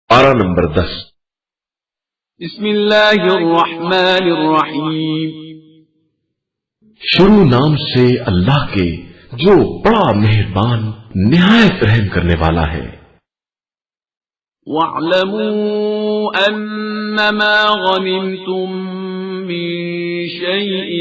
پارہ نمبر 10۔ بسم اللہ الرحمن الرحیم۔ شروع نام سے اللہ کے جو بڑا مہربان نہایت رحم کرنے والا ہے۔ وَاعْلَمُوا أَنَّمَا غَنِمْتُم مِّن شَيْءٍ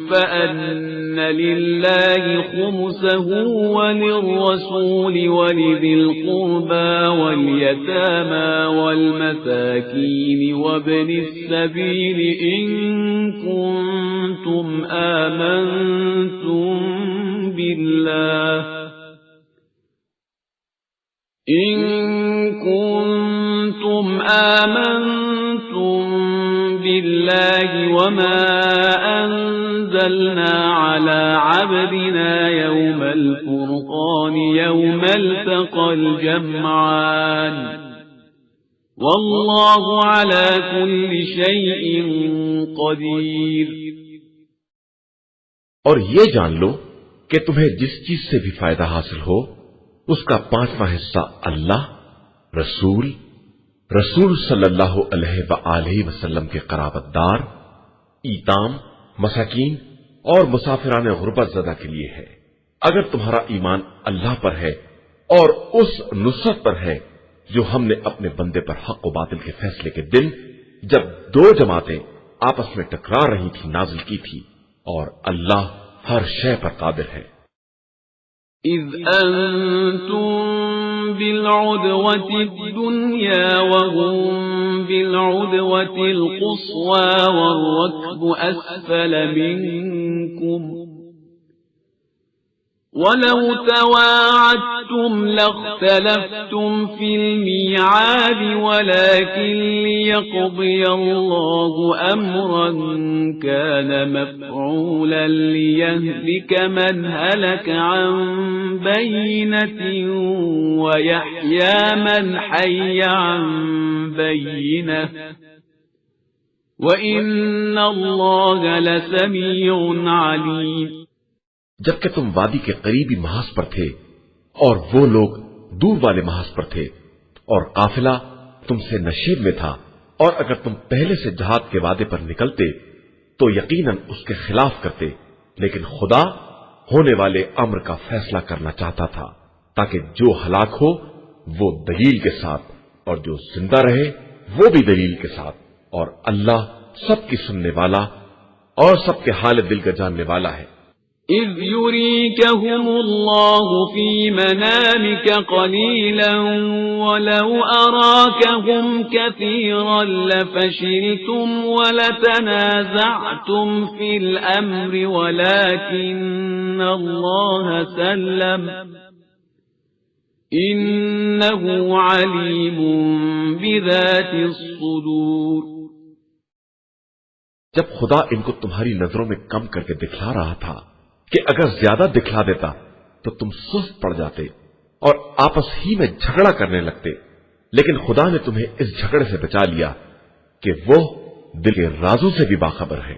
فَأَنَّ لِلَّهِ خُمُسَهُ وَلِلرَّسُولِ وَلِذِي الْقُرْبَى وَالْيَتَامَى وَالْمَسَاكِينِ وَابْنِ السَّبِيلِ إِن كُنتُمْ آمنتم بالله وما أنزلنا على عبدنا يوم الفرقان يوم التقى الجمعان والله على كل شيء قدير۔ اور یہ جان لو کہ تمہیں جس چیز سے بھی فائدہ حاصل ہو اس کا 5واں حصہ اللہ، رسول صلی اللہ علیہ وآلہ وسلم کے قرابت دار، ایتام، مساکین اور مسافران غربت زدہ کے لیے ہے، اگر تمہارا ایمان اللہ پر ہے اور اس نصرت پر ہے جو ہم نے اپنے بندے پر حق و باطل کے فیصلے کے دن جب 2 جماعتیں آپس میں ٹکرا رہی تھی نازل کی تھی، اور اللہ ہر شے پر قادر ہے۔ إذ أنتم بالعدوة الدنيا وهم بالعدوة القصوى والركب أسفل منكم ولو تواعدتم لاختلفتم في الميعاد ولكن ليقضي الله أمرا كان مفعولا ليهلك من هلك عن بينة ويحيى من حي عن بينة وإن الله لسميع عليم۔ جبکہ تم وادی کے قریبی محاذ پر تھے اور وہ لوگ دور والے محاذ پر تھے اور قافلہ تم سے نشیب میں تھا، اور اگر تم پہلے سے جہاد کے وعدے پر نکلتے تو یقیناً اس کے خلاف کرتے، لیکن خدا ہونے والے امر کا فیصلہ کرنا چاہتا تھا تاکہ جو ہلاک ہو وہ دلیل کے ساتھ اور جو زندہ رہے وہ بھی دلیل کے ساتھ، اور اللہ سب کی سننے والا اور سب کے حال دل کا جاننے والا ہے۔ إذ يريكهم الله في منامك قليلا ولو أراكهم كثيرا لفشلتم ولتنازعتم في الأمر ولكن الله سلم إنه عليم بذات الصدور۔ جب خدا ان کو تمہاری نظروں میں کم کر کے دکھلا رہا تھا کہ اگر زیادہ دکھلا دیتا تو تم سست پڑ جاتے اور آپس ہی میں جھگڑا کرنے لگتے، لیکن خدا نے تمہیں اس جھگڑے سے بچا لیا کہ وہ دل کے رازوں سے بھی باخبر ہے۔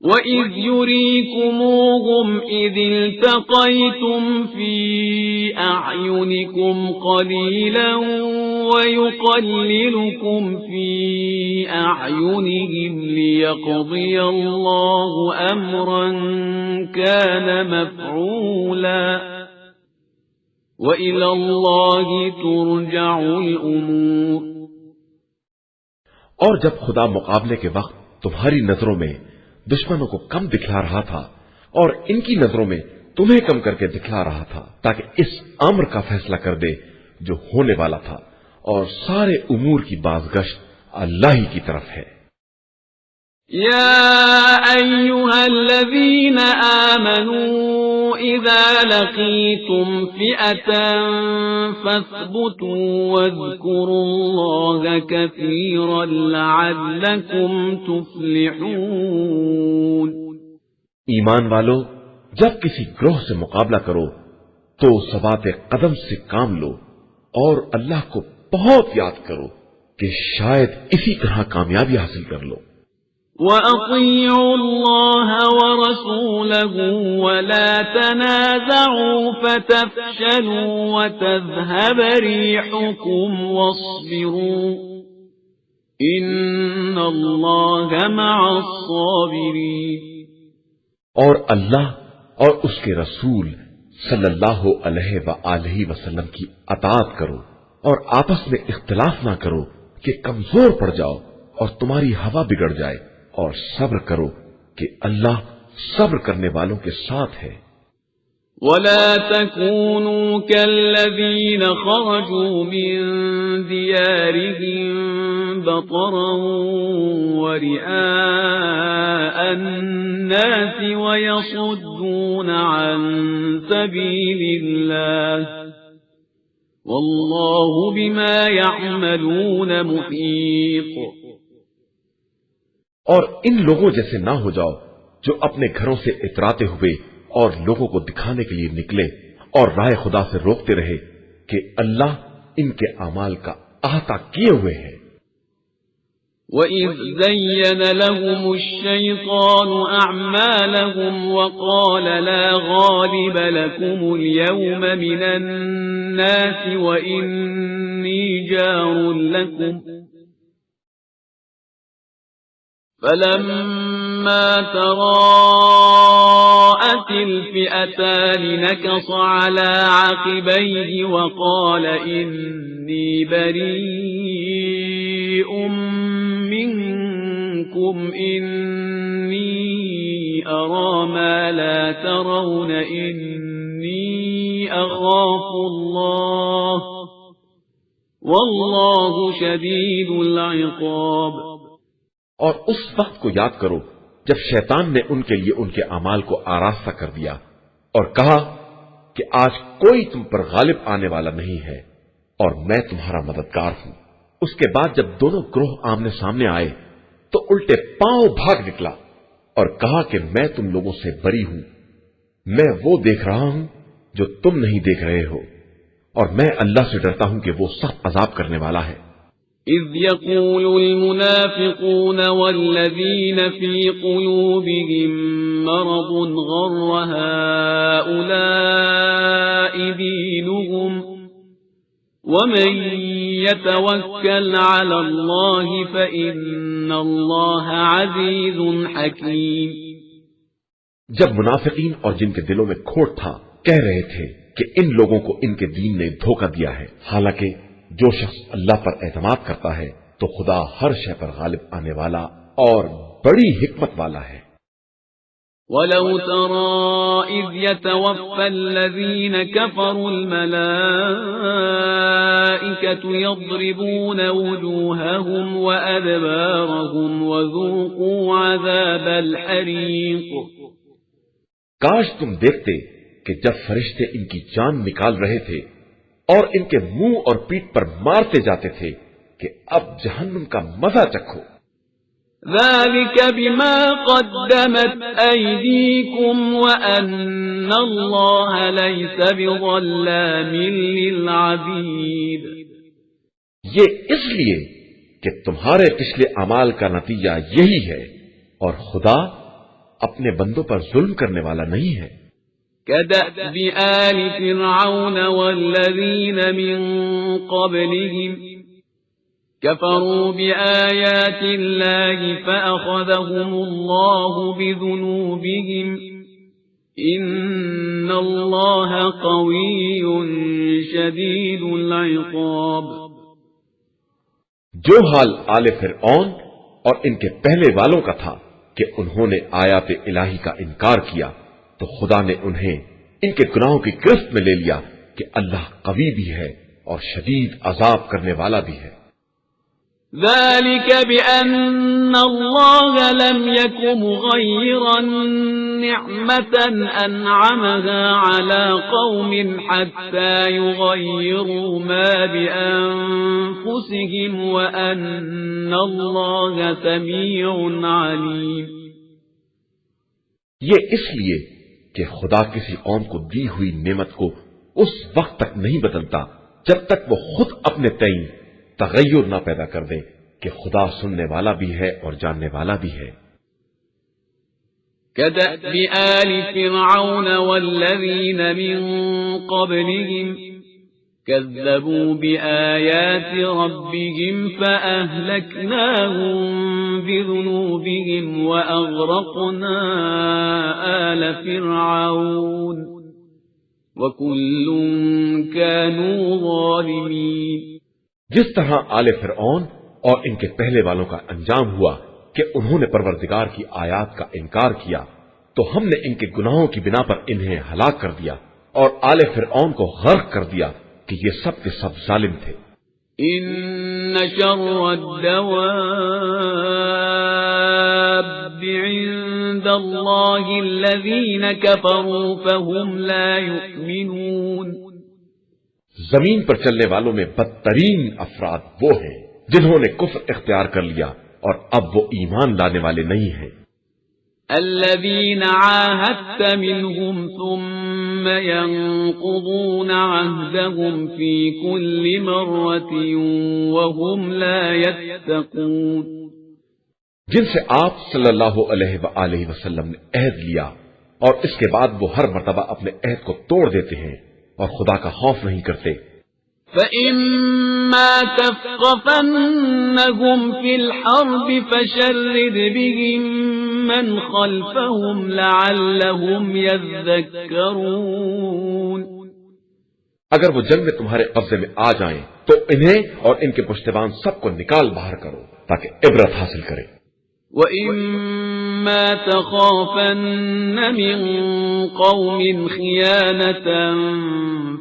وَإِذْ يُرِيكُمُوهُمْ إِذِ الْتَقَيْتُمْ فِي أَعْيُنِكُمْ قَلِيلًا وَيُقَلِّلُكُمْ فِي أَعْيُنِهِمْ لِيَقْضِيَ اللَّهُ أَمْرًا كَانَ مَفْعُولًا وَإِلَى اللَّهِ تُرْجَعُ الْأُمُورُ۔ اور جب خدا مقابلے کے وقت تمہاری نظروں میں دشمنوں کو کم دکھلا رہا تھا اور ان کی نظروں میں تمہیں کم کر کے دکھلا رہا تھا تاکہ اس امر کا فیصلہ کر دے جو ہونے والا تھا، اور سارے امور کی بازگشت اللہ ہی کی طرف ہے۔ يا أيها الذين آمنوا إذا لقيتم فئة فاثبتوا واذكروا الله كثيرا لعلكم تفلحون۔ ایمان والو، جب کسی گروہ سے مقابلہ کرو تو ثبات قدم سے کام لو اور اللہ کو بہت یاد کرو کہ شاید اسی طرح کامیابی حاصل کر لو۔ وَأَطِيعُوا اللَّهَ وَرَسُولَهُ وَلَا تَنَازَعُوا فَتَفْشَلُوا وَتَذْهَبَ رِيحُكُمْ وَاصْبِرُوا إِنَّ اللَّهَ مَعَ الصَّابِرِينَ اور اللہ اور اس کے رسول صلی اللہ علیہ وآلہ وسلم کی اطاعت کرو اور آپس میں اختلاف نہ کرو کہ کمزور پڑ جاؤ اور تمہاری ہوا بگڑ جائے، اور صبر کرو کہ اللہ صبر کرنے والوں کے ساتھ ہے۔ وَلَا تَكُونُوا كَالَّذِينَ خَرَجُوا مِن دِيَارِهِم بَطَرًا وَرِئَاءَ النَّاسِ وَيَصُدُّونَ عَن سَبِيلِ اللَّهِ وَاللَّهُ بِمَا يَعْمَلُونَ مُحِيطٌ۔ اور ان لوگوں جیسے نہ ہو جاؤ جو اپنے گھروں سے اتراتے ہوئے اور لوگوں کو دکھانے کے لیے نکلے اور راہ خدا سے روکتے رہے کہ اللہ ان کے اعمال کا احاطہ کیے ہوئے ہے۔ وَإِذْ زَيَّنَ لَهُمُ الشَّيْطَانُ أَعْمَالَهُمْ وَقَالَ لَا غَالِبَ لَكُمُ الْيَوْمَ مِنَ النَّاسِ وَإِنِّي جَارٌ لَكُمْ فَلَمَّا تَرَاءَتِ الْفِئَتَانِ نَكَصَ عَلَى عَقِبَيْهِ وَقَالَ إِنِّي بَرِيءٌ مِّنكُمْ إِنِّي أَرَىٰ مَا لَا تَرَوْنَ إِنِّي أَخَافُ اللَّهَ وَاللَّهُ شَدِيدُ الْعِقَابِ۔ اور اس وقت کو یاد کرو جب شیطان نے ان کے لیے ان کے اعمال کو آراستہ کر دیا اور کہا کہ آج کوئی تم پر غالب آنے والا نہیں ہے اور میں تمہارا مددگار ہوں۔ اس کے بعد جب دونوں گروہ آمنے سامنے آئے تو الٹے پاؤں بھاگ نکلا اور کہا کہ میں تم لوگوں سے بری ہوں، میں وہ دیکھ رہا ہوں جو تم نہیں دیکھ رہے ہو، اور میں اللہ سے ڈرتا ہوں کہ وہ سخت عذاب کرنے والا ہے۔ إِذْ يَقُولُ الْمُنَافِقُونَ وَالَّذِينَ فِي قُلُوبِهِم مَّرَضٌ غَرَّ هَٰؤُلَاءِ دِينُهُمْ وَمَن يَتَوَكَّلْ عَلَى اللَّهِ فَإِنَّ اللَّهَ عَزِيزٌ حَكِيمٌ۔ جب منافقین اور جن کے دلوں میں کھوٹ تھا کہہ رہے تھے کہ ان لوگوں کو ان کے دین نے دھوکہ دیا ہے، حالانکہ جو شخص اللہ پر اعتماد کرتا ہے تو خدا ہر شے پر غالب آنے والا اور بڑی حکمت والا ہے۔ وَلَوْ تَرَىٰ إِذْ يَتَوَفَّى الَّذِينَ كَفَرُوا الْمَلَائِكَةُ يَضْرِبُونَ وُجُوهَهُمْ وَأَدْبَارَهُمْ وَذُوقُوا عَذَابَ الْحَرِيقِ۔ کاش تم دیکھتے کہ جب فرشتے ان کی جان نکال رہے تھے اور ان کے منہ اور پیٹھ پر مارتے جاتے تھے کہ اب جہنم کا مزہ چکھو۔ ذَلِكَ بِمَا قَدَّمَتْ أَيْدِيكُمْ وَأَنَّ اللَّهَ لَيْسَ بِظَلَّامٍ لِّلْعَبِيدِ۔ یہ اس لیے کہ تمہارے پچھلے اعمال کا نتیجہ یہی ہے، اور خدا اپنے بندوں پر ظلم کرنے والا نہیں ہے۔ كَدَأْبِ آلِ فِرْعَوْنَ وَالَّذِينَ مِن قَبْلِهِمْ كَفَرُوا بِآيَاتِ اللَّهِ فَأَخَذَهُمُ اللَّهُ بِذُنُوبِهِمْ إِنَّ اللَّهَ قَوِيٌّ شَدِيدُ الْعِقَابِ۔ جو حال آل فرعون اور ان کے پہلے والوں کا تھا کہ انہوں نے آیات الہی کا انکار کیا تو خدا نے انہیں ان کے گناہوں کی گرفت میں لے لیا کہ اللہ قوی بھی ہے اور شدید عذاب کرنے والا بھی ہے۔ ذَلِكَ بِأَنَّ اللَّهَ لَمْ يَكُ مُغَيِّرًا نِعْمَةً أَنْعَمَهَا عَلَى قَوْمٍ حَتَّى يُغَيِّرُوا مَا بِأَنفُسِهِمْ وَأَنَّ اللَّهَ سَمِيعٌ عَلِيمٌ۔ یہ اس لیے کہ خدا کسی قوم کو دی ہوئی نعمت کو اس وقت تک نہیں بدلتا جب تک وہ خود اپنے تئیں تغیر نہ پیدا کر دے کہ خدا سننے والا بھی ہے اور جاننے والا بھی ہے۔ كدأب آل فرعون والذين من قبلهم كذبوا بآيات ربهم فأهلكناهم بذنوبهم وأغرقنا آل فرعون وكل كانوا ظالمين۔ جس طرح آل فرعون اور ان کے پہلے والوں کا انجام ہوا کہ انہوں نے پروردگار کی آیات کا انکار کیا، تو ہم نے ان کے گناہوں کی بنا پر انہیں ہلاک کر دیا اور آل فرعون کو غرق کر دیا کہ یہ سب کے سب ظالم تھے۔ ان شر الدواب عند الله الذين كفروا فهم لا يؤمنون۔ زمین پر چلنے والوں میں بدترین افراد وہ ہیں جنہوں نے کفر اختیار کر لیا اور اب وہ ایمان لانے والے نہیں ہیں۔ الذين عاهدت منهم ثم ينقضون عهدهم في كل مرة وهم لا يتقون۔ جن سے آپ صلی اللہ علیہ وآلہ وسلم نے عہد لیا اور اس کے بعد وہ ہر مرتبہ اپنے عہد کو توڑ دیتے ہیں اور خدا کا خوف نہیں کرتے۔ فَإِمَّا تَثْقَفَنَّهُمْ فِي الْحَرْبِ فَشَرِّدْ بِهِمْ مَنْ خَلْفَهُمْ لَعَلَّهُمْ يَذَّكَّرُونَ۔ اگر وہ جنگ میں تمہارے قبضے میں آ جائیں تو انہیں اور ان کے پشتبان سب کو نکال باہر کرو تاکہ عبرت حاصل کریں۔ وَإِمَّا تَخَافَنَّ مِنْ قَوْمٍ خِيَانَةً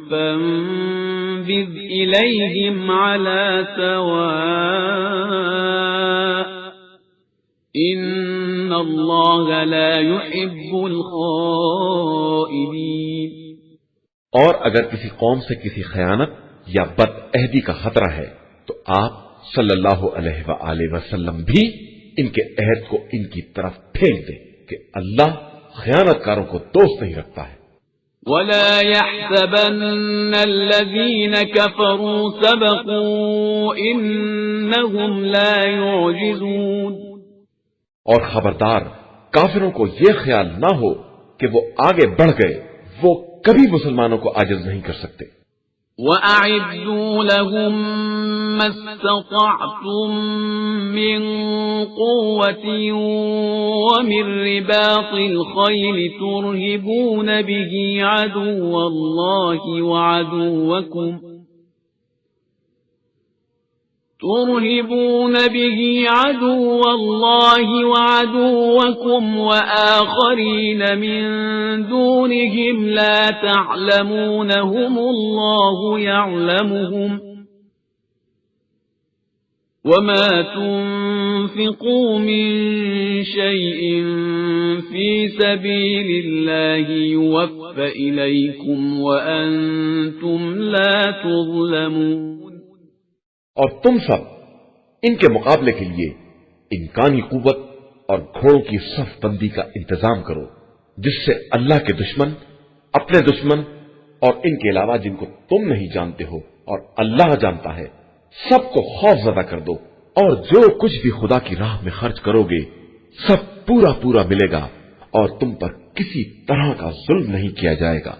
فَانبِذْ إِلَيْهِمْ عَلَى سَوَاءٍ إِنَّ اللَّهَ لَا يُحِبُّ الْخَائِنِينَ۔ اور اگر کسی قوم سے کسی خیانت یا بد عہدی کا خطرہ ہے تو آپ صلی اللہ علیہ وآلہ وسلم بھی ان کے عہد کو ان کی طرف پھینک دیں کہ اللہ خیانت کاروں کو دوست نہیں رکھتا ہے۔ وَلَا يَحْسَبَنَّ الَّذِينَ كَفَرُوا سَبَقُوا إِنَّهُمْ لَا يُعْجِزُونَ۔ اور خبردار کافروں کو یہ خیال نہ ہو کہ وہ آگے بڑھ گئے، وہ کبھی مسلمانوں کو عاجز نہیں کر سکتے۔ وَأَعِدُّوا لَهُم مَّا اسْتَطَعْتُم مِّن قُوَّةٍ وَمِن رِّبَاطِ الْخَيْلِ تُرْهِبُونَ بِهِ عَدُوَّ اللَّهِ وَعَدُوَّكُمْ وَآخَرِينَ مِن دُونِهِمْ لَا تَعْلَمُونَهُمُ اللَّهُ يَعْلَمُهُمْ وَمَا تُنفِقُوا مِن شَيْءٍ فِي سَبِيلِ اللَّهِ يُوَفَّ إِلَيْكُمْ وَأَنتُمْ لَا تُظْلَمُونَ۔ اور تم سب ان کے مقابلے کے لیے امکانی قوت اور گھوڑوں کی صف بندی کا انتظام کرو، جس سے اللہ کے دشمن، اپنے دشمن اور ان کے علاوہ جن کو تم نہیں جانتے ہو اور اللہ جانتا ہے، سب کو خوف زدہ کر دو، اور جو کچھ بھی خدا کی راہ میں خرچ کرو گے سب پورا پورا ملے گا اور تم پر کسی طرح کا ظلم نہیں کیا جائے گا۔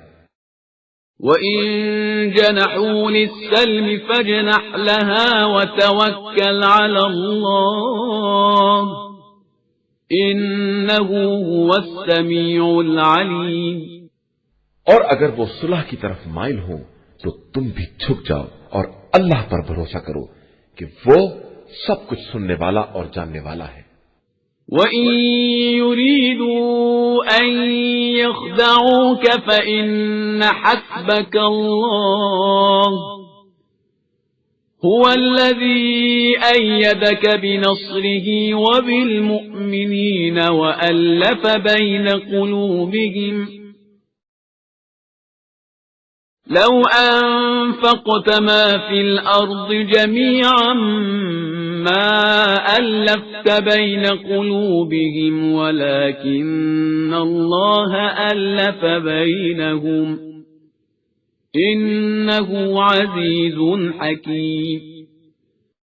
وَإِن جَنَحُوا لِلسَّلْمِ فَاجْنَحْ لَهَا وَتَوَكَّلْ عَلَى اللَّهِ إِنَّهُ هُوَ السَّمِيعُ الْعَلِيمُ۔ اور اگر وہ صلح کی طرف مائل ہوں تو تم بھی جھک جاؤ اور اللہ پر بھروسہ کرو کہ وہ سب کچھ سننے والا اور جاننے والا ہے۔ وَإِن يُرِيدُوا أَن يَخْدَعُوكَ فَإِنَّ حَسْبَكَ اللَّهُ هُوَ الَّذِي أَيَّدَكَ بِنَصْرِهِ وَبِالْمُؤْمِنِينَ وَأَلَّفَ بَيْنَ قُلُوبِهِمْ لَوْ أَنفَقْتَ مَا فِي الْأَرْضِ جَمِيعًا مَا أَلَّفْتَ بَيْنَ قُلُوبِهِمْ وَلَكِنَّ اللَّهَ أَلَّفَ بَيْنَهُمْ إِنَّهُ عَزِيزٌ حَكِيمٌ۔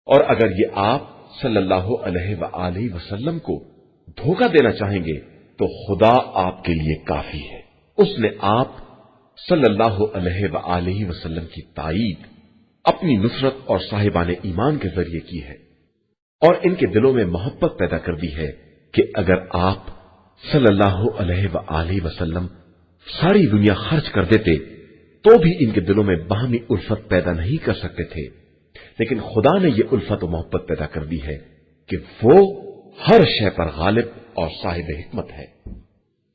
اور اگر یہ آپ صلی اللہ علیہ وآلہ وسلم کو دھوکہ دینا چاہیں گے تو خدا آپ کے لیے کافی ہے۔ اس نے آپ صلی اللہ علیہ وآلہ وسلم کی تائید اپنی نصرت اور صاحبان ایمان کے ذریعے کی ہے، اور ان کے دلوں میں محبت پیدا کر دی ہے کہ اگر آپ صلی اللہ علیہ وآلہ وسلم ساری دنیا خرچ کر دیتے تو بھی ان کے دلوں میں باہمی الفت پیدا نہیں کر سکتے تھے، لیکن خدا نے یہ الفت و محبت پیدا کر دی ہے کہ وہ ہر شے پر غالب اور صاحب حکمت ہے۔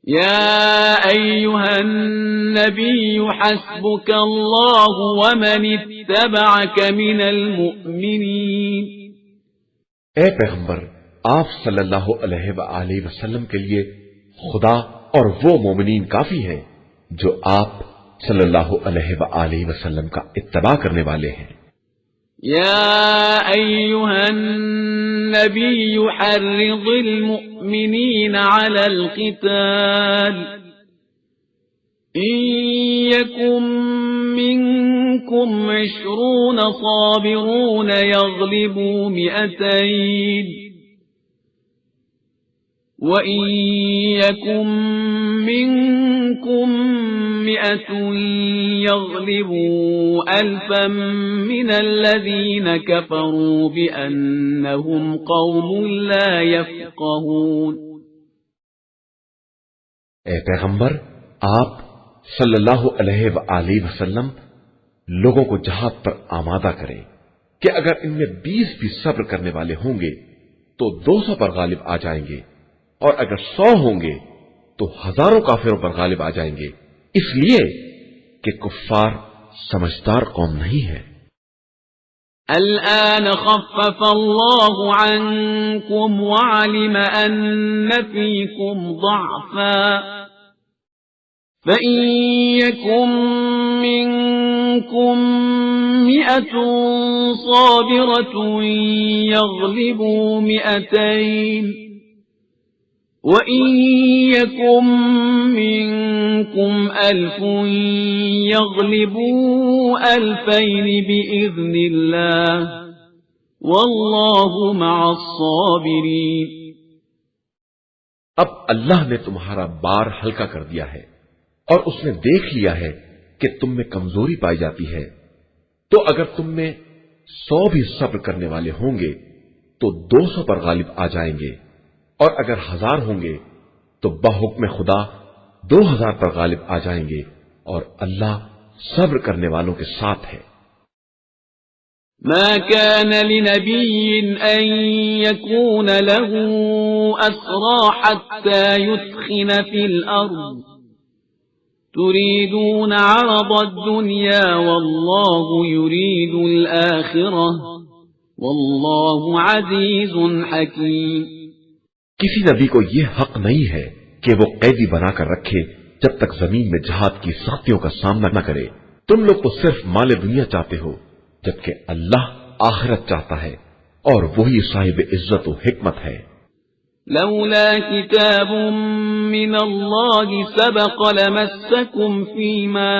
يا أيها النبي حسبك الله ومن اتبعك من المؤمنين۔ اے پیغمبر، آپ صلی اللہ علیہ وآلہ وسلم کے لیے خدا اور وہ مومنین کافی ہیں جو آپ صلی اللہ علیہ وآلہ وسلم کا اتباع کرنے والے ہیں۔ يا أيها النبي حرض المؤمنين على القتال إن يكن منكم 20 صابرون يغلبوا 200 وَإِن يَكُن مِّنكُم 100 يَغْلِبُوا 1000 مِّنَ الَّذِينَ كَفَرُوا بِأَنَّهُمْ قَوْمٌ لَّا يَفْقَهُونَ۔ اے پیغمبر، آپ صلی اللہ علیہ وآلہ وسلم لوگوں کو جہاد پر آمادہ کریں کہ اگر ان میں 20 بھی صبر کرنے والے ہوں گے تو 200 پر غالب آ جائیں گے، اور اگر 100 ہوں گے تو ہزاروں کافروں پر غالب آ جائیں گے، اس لیے کہ کفار سمجھدار قوم نہیں ہے۔ الآن خفف الله عنكم وعلم أن فيكم ضعفا فإن يكن منكم 100 صابرة يغلبوا 200 وَإِن يَكُن مِّنكُمْ 1000 يَغْلِبُوا 2000 بِإِذْنِ اللَّهِ وَاللَّهُ مَعَ الصَّابِرِينَ۔ اب اللہ نے تمہارا بار ہلکا کر دیا ہے اور اس نے دیکھ لیا ہے کہ تم میں کمزوری پائی جاتی ہے، تو اگر تم میں 100 بھی صبر کرنے والے ہوں گے تو 200 پر غالب آ جائیں گے، اور اگر 1000 ہوں گے تو بحکم خدا 2000 پر غالب آ جائیں گے، اور اللہ صبر کرنے والوں کے ساتھ ہے۔ ما كان لنبي أن يكون له أسرى حتى يثخن في الأرض تريدون عرض الدنيا والله يريد الآخرة والله عزيز حكيم۔ کسی نبی کو یہ حق نہیں ہے کہ وہ قیدی بنا کر رکھے جب تک زمین میں جہاد کی سختیوں کا سامنا نہ کرے۔ تم لوگ تو صرف مال دنیا چاہتے ہو، جبکہ اللہ آخرت چاہتا ہے، اور وہی صاحب عزت و حکمت ہے۔ لولا كتاب من الله سبق لمسكم فيما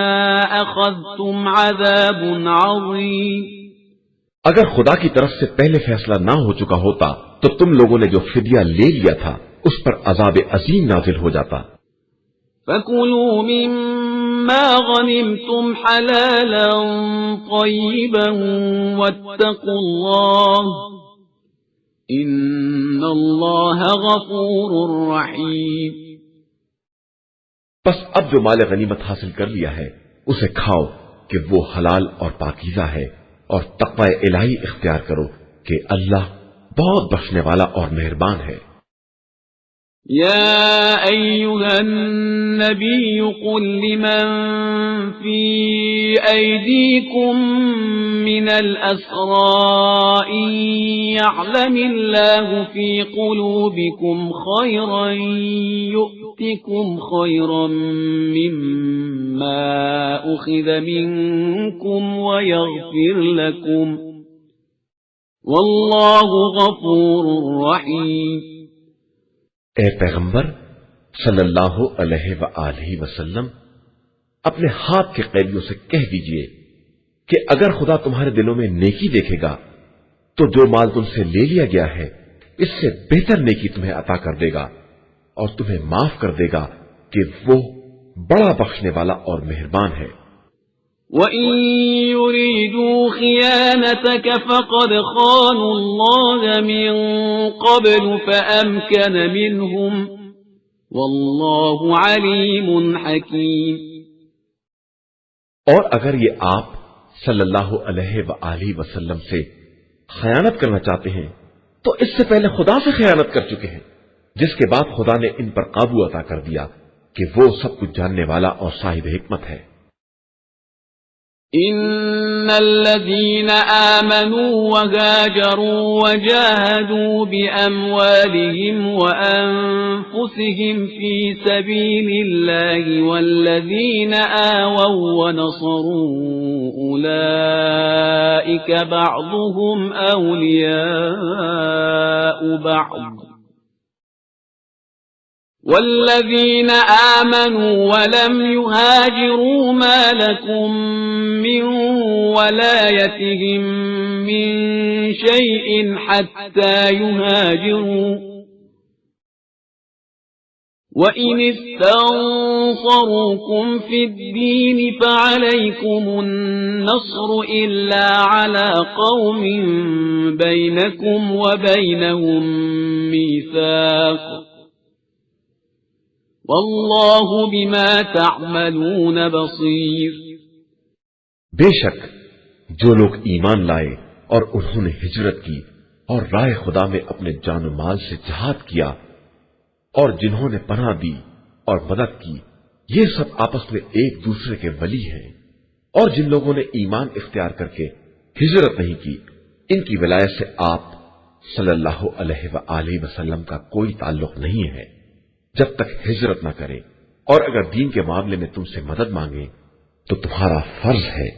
أخذتم عذاب عظيم۔ اگر خدا کی طرف سے پہلے فیصلہ نہ ہو چکا ہوتا تو تم لوگوں نے جو فدیہ لے لیا تھا اس پر عذاب عظیم نازل ہو جاتا۔ فَكُلُوا مِمَّا غَنِمْتُمْ حَلَالًا طَيِّبًا وَاتَّقُوا اللَّهَ إِنَّ اللَّهَ غَفُورٌ رَّحِيمٌ۔ بس اب جو مال غنیمت حاصل کر لیا ہے اسے کھاؤ کہ وہ حلال اور پاکیزہ ہے، اور تقوی الہی اختیار کرو کہ اللہ بہت بخشنے والا اور مہربان ہے۔ يا أيها النبي قل لمن في أيديكم من الأسرى إن يعلم الله في قلوبكم خيرا يؤتكم خيرا مما أخذ منكم ويغفر لكم والله غفور رحيم۔ اے پیغمبر صلی اللہ علیہ وآلہ وسلم، اپنے ہاتھ کے قیدیوں سے کہہ دیجئے کہ اگر خدا تمہارے دلوں میں نیکی دیکھے گا تو جو مال تم سے لے لیا گیا ہے اس سے بہتر نیکی تمہیں عطا کر دے گا، اور تمہیں معاف کر دے گا کہ وہ بڑا بخشنے والا اور مہربان ہے۔ وَإِن يُرِيدُوا خِيَانَتَكَ فَقَدْ خَانُوا اللَّهَ مِن قَبْلُ فَأَمْكَنَ مِنْهُمْ وَاللَّهُ عَلِيمٌ حَكِيمٌ۔ اور اگر یہ آپ صلی اللہ علیہ وآلہ وسلم سے خیانت کرنا چاہتے ہیں تو اس سے پہلے خدا سے خیانت کر چکے ہیں، جس کے بعد خدا نے ان پر قابو عطا کر دیا کہ وہ سب کچھ جاننے والا اور صاحب حکمت ہے۔ إن الذين آمنوا وهاجروا وجاهدوا بأموالهم وأنفسهم في سبيل الله والذين آووا ونصروا أولئك بعضهم أولياء بعض والذين آمنوا ولم يهاجروا ما لكم من ولايتهم من شيء حتى يهاجروا وإن استنصروكم في الدين فعليكم النصر إلا على قوم بينكم وبينهم ميثاق واللہ بما تعملون بصیر۔ بے شک جو لوگ ایمان لائے اور انہوں نے ہجرت کی اور راہ خدا میں اپنے جان و مال سے جہاد کیا اور جنہوں نے پناہ دی اور مدد کی، یہ سب آپس میں ایک دوسرے کے ولی ہیں، اور جن لوگوں نے ایمان اختیار کر کے ہجرت نہیں کی، ان کی ولایت سے آپ صلی اللہ علیہ وآلہ وسلم کا کوئی تعلق نہیں ہے جب تک ہجرت نہ کرے، اور اگر دین کے معاملے میں تم سے مدد مانگے تو تمہارا فرض ہے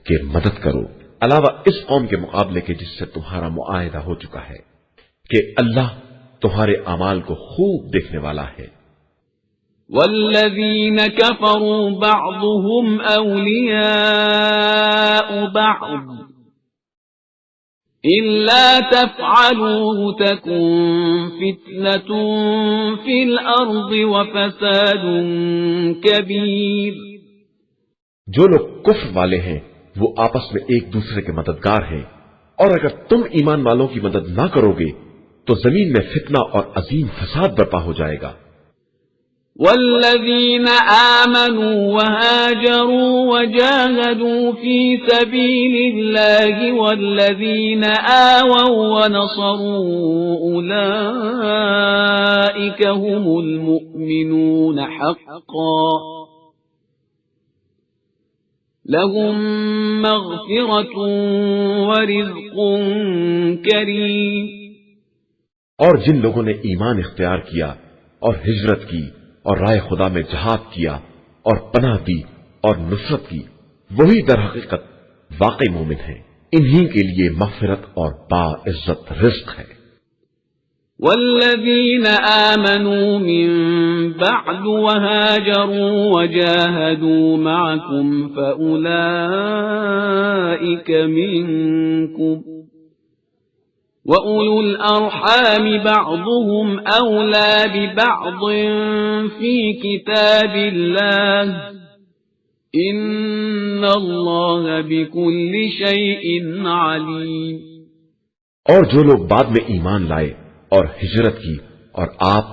کہ مدد کرو، علاوہ اس قوم کے مقابلے کے جس سے تمہارا معاہدہ ہو چکا ہے کہ اللہ تمہارے اعمال کو خوب دیکھنے والا ہے۔ والذین کفروا بعضهم اولیاء بعض إِلَّا تَفْعَلُوهُ تَكُنْ فِتْنَةٌ فِي الْأَرْضِ وَفَسَادٌ كَبِيرٌ۔ جو لوگ کفر والے ہیں وہ آپس میں ایک دوسرے کے مددگار ہیں، اور اگر تم ایمان والوں کی مدد نہ کرو گے تو زمین میں فتنہ اور عظیم فساد برپا ہو جائے گا۔ والذین آمنوا وهاجروا وجاهدوا في سبيل الله والذین آووا ونصروا أولئك هم المؤمنون حقا لهم مغفرة ورزق کریم۔ اور جن لوگوں نے ایمان اختیار کیا اور ہجرت کی اور رائے خدا میں جہاد کیا اور پناہ دی اور نصرت کی، وہی در حقیقت واقعی مومن ہیں، انہی کے لیے مغفرت اور باعزت رزق ہے۔ والذین آمنوا من بعد وهاجروا وجاهدوا معكم فأولئك منكم وَأُولُو الْأَرْحَامِ بَعْضُهُمْ أَوْلَى بِبَعْضٍ فِي كِتَابِ اللَّهِ إِنَّ اللَّهَ بِكُلِّ شَيْءٍ عَلِيمٌ۔ اور جو لوگ بعد میں ایمان لائے اور ہجرت کی اور آپ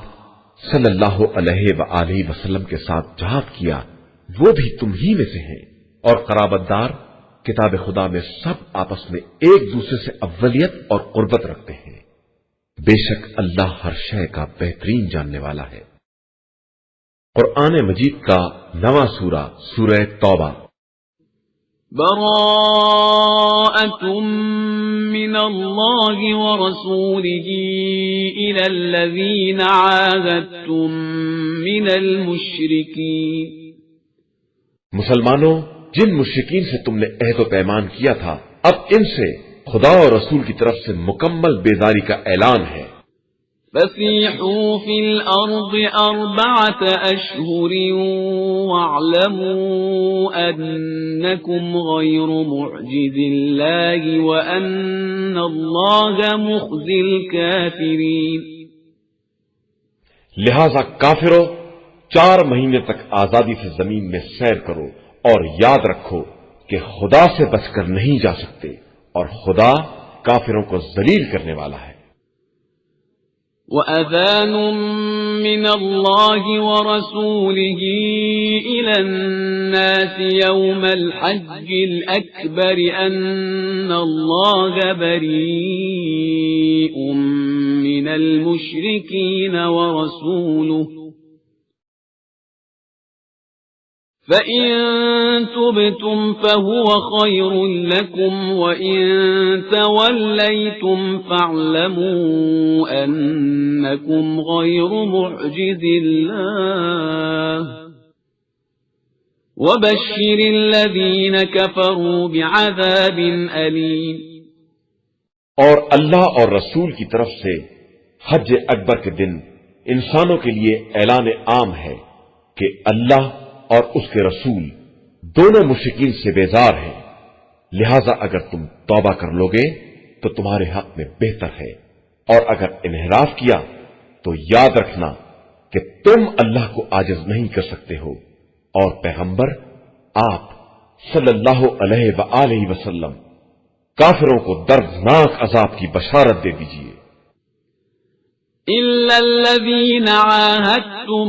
صلی اللہ علیہ وآلہ وسلم کے ساتھ جہاد کیا، وہ بھی تم ہی میں سے ہیں، اور قرابت دار کتاب خدا میں سب آپس میں ایک دوسرے سے اولیت اور قربت رکھتے ہیں، بے شک اللہ ہر شے کا بہترین جاننے والا ہے۔ قرآن مجید کا نواں سورہ، سورہ توبہ۔ براءة من اللہ ورسولہ إلی الذین عاہدتم من المشرکین۔ مسلمانوں، جن مشرکین سے تم نے عہد و پیمان کیا تھا، اب ان سے خدا اور رسول کی طرف سے مکمل بیزاری کا اعلان ہے۔ فَسِيحُوا فِي الْأَرْضِ أَرْبَعَةَ أَشْهُرٍ وَاعْلَمُوا أَنَّكُمْ غَيْرُ مُعْجِزِي اللَّهِ وَأَنَّ اللَّهَ مُخْزِي الْكَافِرِينَ۔ لہذا کافروں 4 مہینے تک آزادی سے زمین میں سیر کرو اور یاد رکھو کہ خدا سے بچ کر نہیں جا سکتے اور خدا کافروں کو ذلیل کرنے والا ہے۔ وَأَذَانٌ مِّنَ اللَّهِ وَرَسُولِهِ إِلَى النَّاسِ يَوْمَ الْحَجِّ الْأَكْبَرِ أَنَّ اللَّهَ بَرِيءٌ مِّنَ الْمُشْرِكِينَ وَرَسُولُهُ فَإِن تُبْتُمْ فَهُوَ خَيْرٌ لَكُمْ وَإِن تَوَلَّيْتُمْ فَاعْلَمُوا أَنَّكُمْ غَيْرُ مُعْجِزِي اللَّهِ وَبَشِّرِ الَّذِينَ كَفَرُوا بِعَذَابٍ أَلِيمٍ۔ اور اللہ اور رسول کی طرف سے حج اکبر کے دن انسانوں کے لیے اعلان عام ہے کہ اللہ اور اس کے رسول دونوں مشرکین سے بیزار ہیں، لہذا اگر تم توبہ کر لو گے تو تمہارے حق میں بہتر ہے، اور اگر انحراف کیا تو یاد رکھنا کہ تم اللہ کو عاجز نہیں کر سکتے ہو، اور پیغمبر آپ صلی اللہ علیہ وآلہ وسلم کافروں کو دردناک عذاب کی بشارت دے دیجیے۔ إِلَّا الَّذِينَ عَاهَدتُّم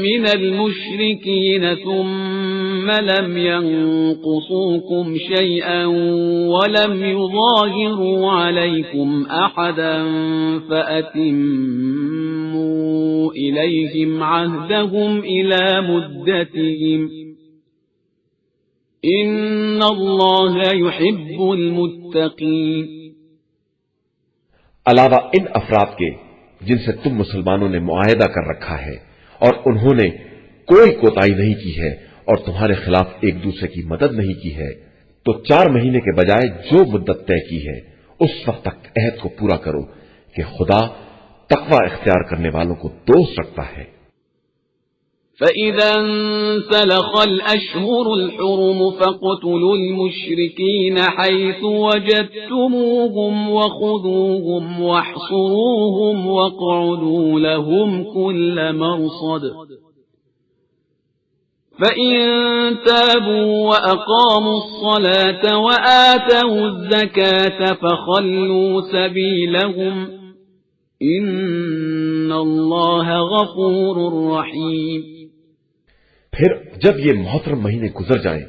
مِّنَ الْمُشْرِكِينَ ثُمَّ لَمْ يَنقُصُوكُمْ شَيْئًا وَلَمْ يُظَاهِرُوا عَلَيْكُمْ أَحَدًا فَأَتِمُّوا إِلَيْهِمْ عَهْدَهُمْ إِلَى مُدَّتِهِمْ إِنَّ اللَّهَ يُحِبُّ الْمُتَّقِينَ۔ علاوہ ان افراد کے جن سے تم مسلمانوں نے معاہدہ کر رکھا ہے اور انہوں نے کوئی کوتاہی نہیں کی ہے اور تمہارے خلاف ایک دوسرے کی مدد نہیں کی ہے، تو 4 مہینے کے بجائے جو مدت طے کی ہے اس وقت تک عہد کو پورا کرو کہ خدا تقوی اختیار کرنے والوں کو دوست رکھتا ہے۔ فَإِذَا انْسَلَخَ الْأَشْهُرُ الْحُرُمُ فَاقْتُلُوا الْمُشْرِكِينَ حَيْثُ وَجَدتُّمُوهُمْ وَخُذُوهُمْ وَاحْصُرُوهُمْ وَاقْعُدُوا لَهُمْ كُلَّ مَرْصَدٍ فَإِن تَابُوا وَأَقَامُوا الصَّلَاةَ وَآتَوُا الزَّكَاةَ فَخَلُّوا سَبِيلَهُمْ ان اللہ غفور رحیم۔ پھر جب یہ محترم مہینے گزر جائیں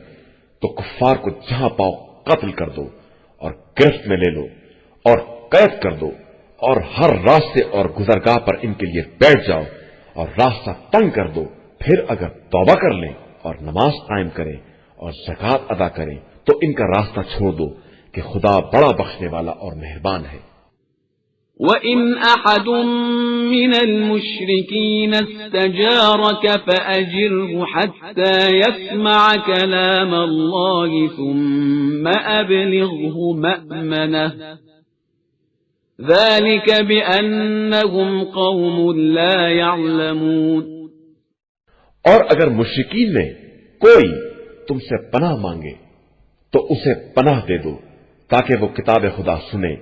تو کفار کو جہاں پاؤ قتل کر دو اور گرفت میں لے لو اور قید کر دو، اور ہر راستے اور گزرگاہ پر ان کے لیے بیٹھ جاؤ اور راستہ تنگ کر دو۔ پھر اگر توبہ کر لیں اور نماز قائم کریں اور زکوٰۃ ادا کریں تو ان کا راستہ چھوڑ دو کہ خدا بڑا بخشنے والا اور مہربان ہے۔ وَإِنْ أَحَدٌ مِّنَ الْمُشْرِكِينَ اسْتَجَارَكَ فَأَجِرْهُ حَتَّى يَسْمَعَ كَلَامَ اللَّهِ ثُمَّ أَبْلِغْهُ مَأْمَنَهُ ذَلِكَ بِأَنَّهُمْ قَوْمٌ لَا يَعْلَمُونَ۔ اور اگر مشرکین میں کوئی تم سے پناہ مانگے تو اسے پناہ دے دو تاکہ وہ کتاب خدا سنے،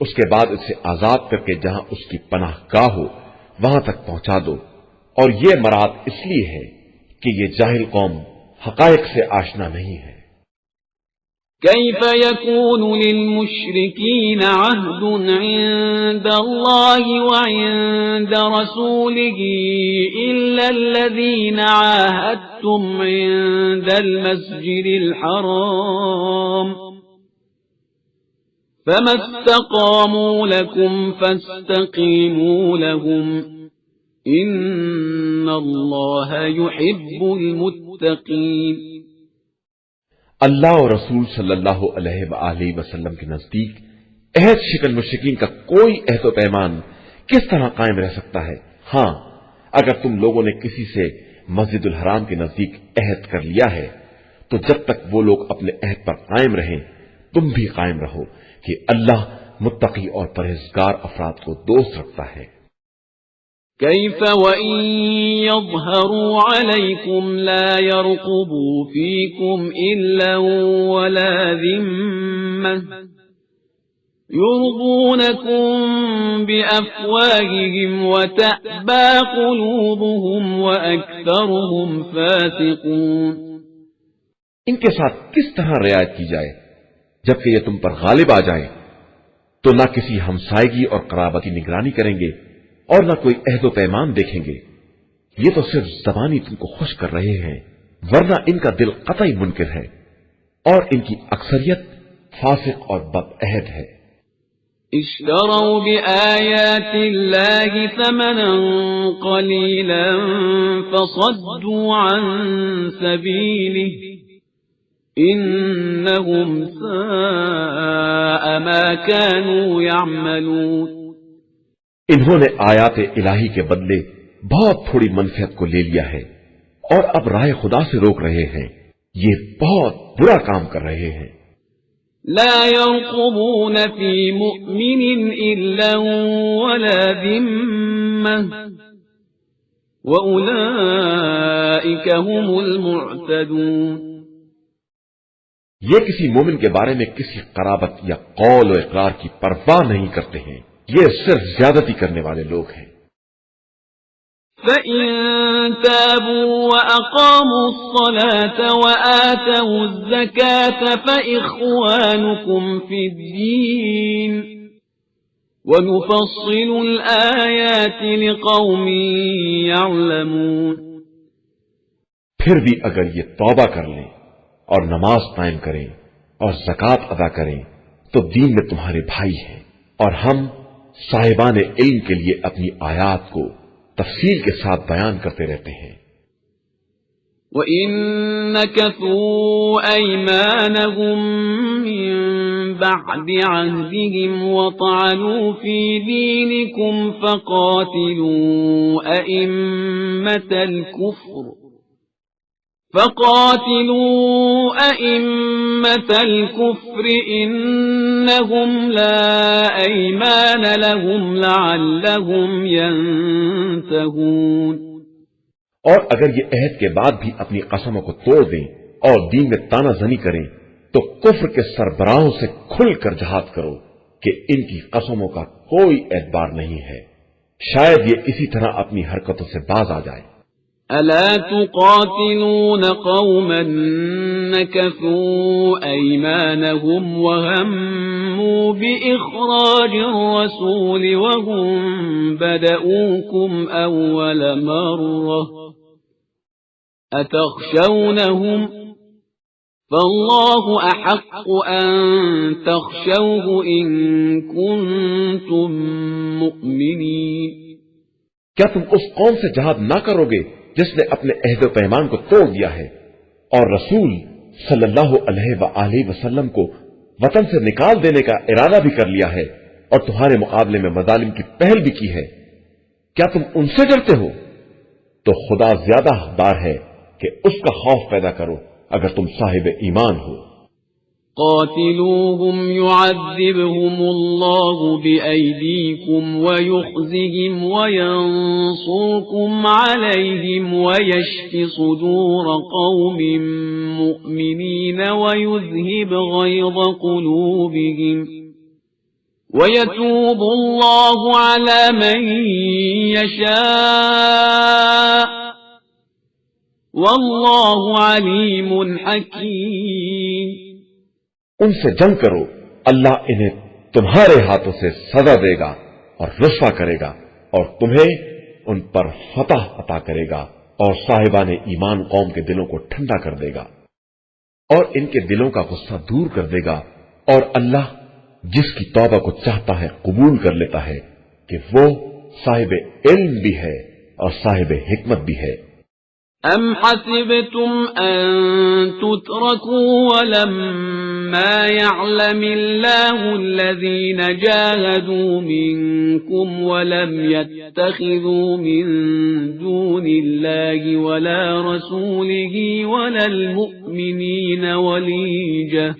اس کے بعد اسے آزاد کر کے جہاں اس کی پناہ گاہ ہو وہاں تک پہنچا دو، اور یہ مراد اس لیے ہے کہ یہ جاہل قوم حقائق سے آشنا نہیں ہے۔ كيف يكون للمشركين عهد عند الله وعند رسوله إلا الذين عاهدتم عند المسجد الحرام فما استقاموا لكم فاستقيموا لهم إن الله يحب المتقين۔ اللہ اور رسول صلی اللہ علیہ وآلہ وسلم کے نزدیک عہد شکن مشرکین کا کوئی عہد و پیمان کس طرح قائم رہ سکتا ہے؟ ہاں، اگر تم لوگوں نے کسی سے مسجد الحرام کے نزدیک عہد کر لیا ہے تو جب تک وہ لوگ اپنے عہد پر قائم رہیں تم بھی قائم رہو کہ اللہ متقی اور پرہیزگار افراد کو دوست رکھتا ہے۔ كيف وإن يظهروا عليكم لا يرقبوا فيكم إلا ولا ذمة يرضونكم بأفواههم وتأبى قلوبهم وأكثرهم فاسقون۔ ان کے ساتھ کس طرح رعایت کی جائے جبکہ یہ تم پر غالب آ جائیں تو نہ کسی ہمسائیگی اور قرابت کی نگرانی کریں گے اور نہ کوئی عہد و پیمان دیکھیں گے۔ یہ تو صرف زبانی تم کو خوش کر رہے ہیں، ورنہ ان کا دل قطعی منکر ہے اور ان کی اکثریت فاسق اور بد عہد ہے۔ اشتروا بآيات الله ثمنا قليلا فصدوا عن سبيله إنهم ساء ما كانوا يعملون۔ انہوں نے آیات الہی کے بدلے بہت تھوڑی منفعت کو لے لیا ہے اور اب راہ خدا سے روک رہے ہیں، یہ بہت برا کام کر رہے ہیں۔ لا يرقبون في مؤمن إلا ولا ذمة وأولئك هم المعتدون۔ یہ کسی مومن کے بارے میں کسی قرابت یا قول و اقرار کی پرواہ نہیں کرتے ہیں، یہ صرف زیادتی کرنے والے لوگ ہیں۔ فَإِن تَابُوا وَأَقَامُوا الصَّلَاةَ وَآتَوُا الزَّكَاةَ فَإِخْوَانُكُمْ فِي الدِّينِ وَنُفَصِّلُ الْآيَاتِ لِقَوْمٍ يَعْلَمُونَ۔ پھر بھی اگر یہ توبہ کر لیں اور نماز قائم کریں اور زکوٰۃ ادا کریں تو دین میں تمہارے بھائی ہیں، اور ہم صاحبان علم کے لیے اپنی آیات کو تفصیل کے ساتھ بیان کرتے رہتے ہیں۔ وَإِن نَكَثُوا أَيْمَانَهُم مِّن بَعْدِ عَهْدِهِمْ وَطَعَنُوا فِي دِينِكُمْ فَقَاتِلُوا أَئِمَّةَ الْكُفْرِ إِنَّهُمْ لَا أَيْمَانَ لَهُمْ لَعَلَّهُمْ يَنْتَهُونَ۔ اور اگر یہ عہد کے بعد بھی اپنی قسموں کو توڑ دیں اور دین میں تانا زنی کریں تو کفر کے سربراہوں سے کھل کر جہاد کرو کہ ان کی قسموں کا کوئی اعتبار نہیں ہے، شاید یہ اسی طرح اپنی حرکتوں سے باز آ جائے۔ أَلَا تُقَاتِلُونَ قَوْمًا نَكَثُوا أَيْمَانَهُمْ وَهَمُّوا بِإِخْرَاجِ الرَّسُولِ وَهُمْ بَدَؤُوكُمْ أَوَّلَ مَرَّةٍ أَتَخْشَوْنَهُمْ فَاللَّهُ أَحَقُّ أَن تَخْشَوْهُ إِن كُنتُم مُّؤْمِنِينَ۔ کیا تم اس قوم سے جہاد نہ کرو گے جس نے اپنے عہد و پیمان کو توڑ دیا ہے اور رسول صلی اللہ علیہ وآلہ وسلم کو وطن سے نکال دینے کا ارادہ بھی کر لیا ہے اور تمہارے مقابلے میں مظالم کی پہل بھی کی ہے؟ کیا تم ان سے ڈرتے ہو؟ تو خدا زیادہ حقدار ہے کہ اس کا خوف پیدا کرو اگر تم صاحب ایمان ہو۔ قاتلوهم يعذبهم الله بأيديكم ويخزهم وينصركم عليهم ويشف صدور قوم مؤمنين ويذهب غيظ قلوبهم ويتوب الله على من يشاء والله عليم حكيم۔ ان سے جنگ کرو، اللہ انہیں تمہارے ہاتھوں سے سزا دے گا اور رسوا کرے گا اور تمہیں ان پر فتح عطا کرے گا اور صاحبان ایمان قوم کے دلوں کو ٹھنڈا کر دے گا اور ان کے دلوں کا غصہ دور کر دے گا، اور اللہ جس کی توبہ کو چاہتا ہے قبول کر لیتا ہے کہ وہ صاحب علم بھی ہے اور صاحب حکمت بھی ہے۔ أَمْ حَسِبْتُمْ أَن تُتْرَكُوا وَلَمَّا يَعْلَمِ اللَّهُ الَّذِينَ جَاهَدُوا مِنكُمْ وَلَمْ يَتَّخِذُوا مِن دُونِ اللَّهِ وَلَا رَسُولِهِ وَلَا الْمُؤْمِنِينَ وَلِيجَةً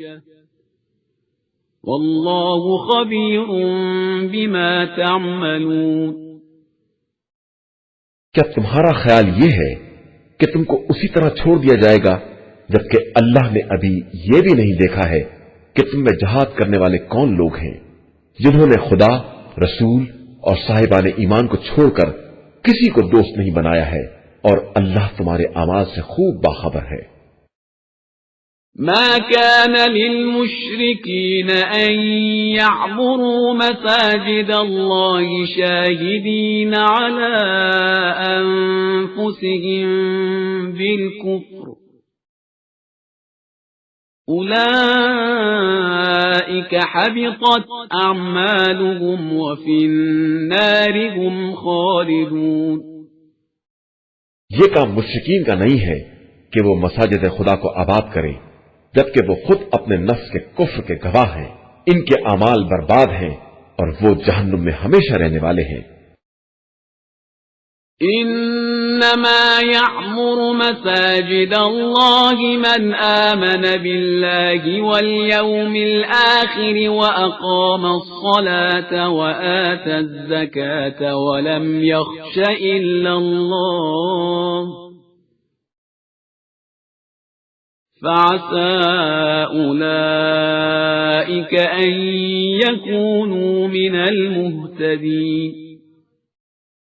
وَاللَّهُ خَبِيرٌ بِمَا تَعْمَلُونَ۔ کیا تمہارا خیال یہ ہے کہ تم کو اسی طرح چھوڑ دیا جائے گا جبکہ اللہ نے ابھی یہ بھی نہیں دیکھا ہے کہ تم میں جہاد کرنے والے کون لوگ ہیں جنہوں نے خدا، رسول اور صاحبان ایمان کو چھوڑ کر کسی کو دوست نہیں بنایا ہے، اور اللہ تمہارے اعمال سے خوب باخبر ہے۔ ما كان للمشركين أن يعمروا مساجد الله شاهدين على أنفسهم بالكفر أولئك حبطت أعمالهم وفي النار هم خالدون۔ یہ کام مشرکین کا نہیں ہے کہ وہ مساجد خدا کو آباد کریں جبکہ وہ خود اپنے نفس کے کفر کے گواہ ہیں۔ ان کے اعمال برباد ہیں اور وہ جہنم میں ہمیشہ رہنے والے ہیں۔ انما يعمر مساجد الله من آمن بالله واليوم الآخر وأقام الصلاة وآتى الزكاة ولم يخش إلا الله فعسى أولئك أن يكونوا من المهتدين۔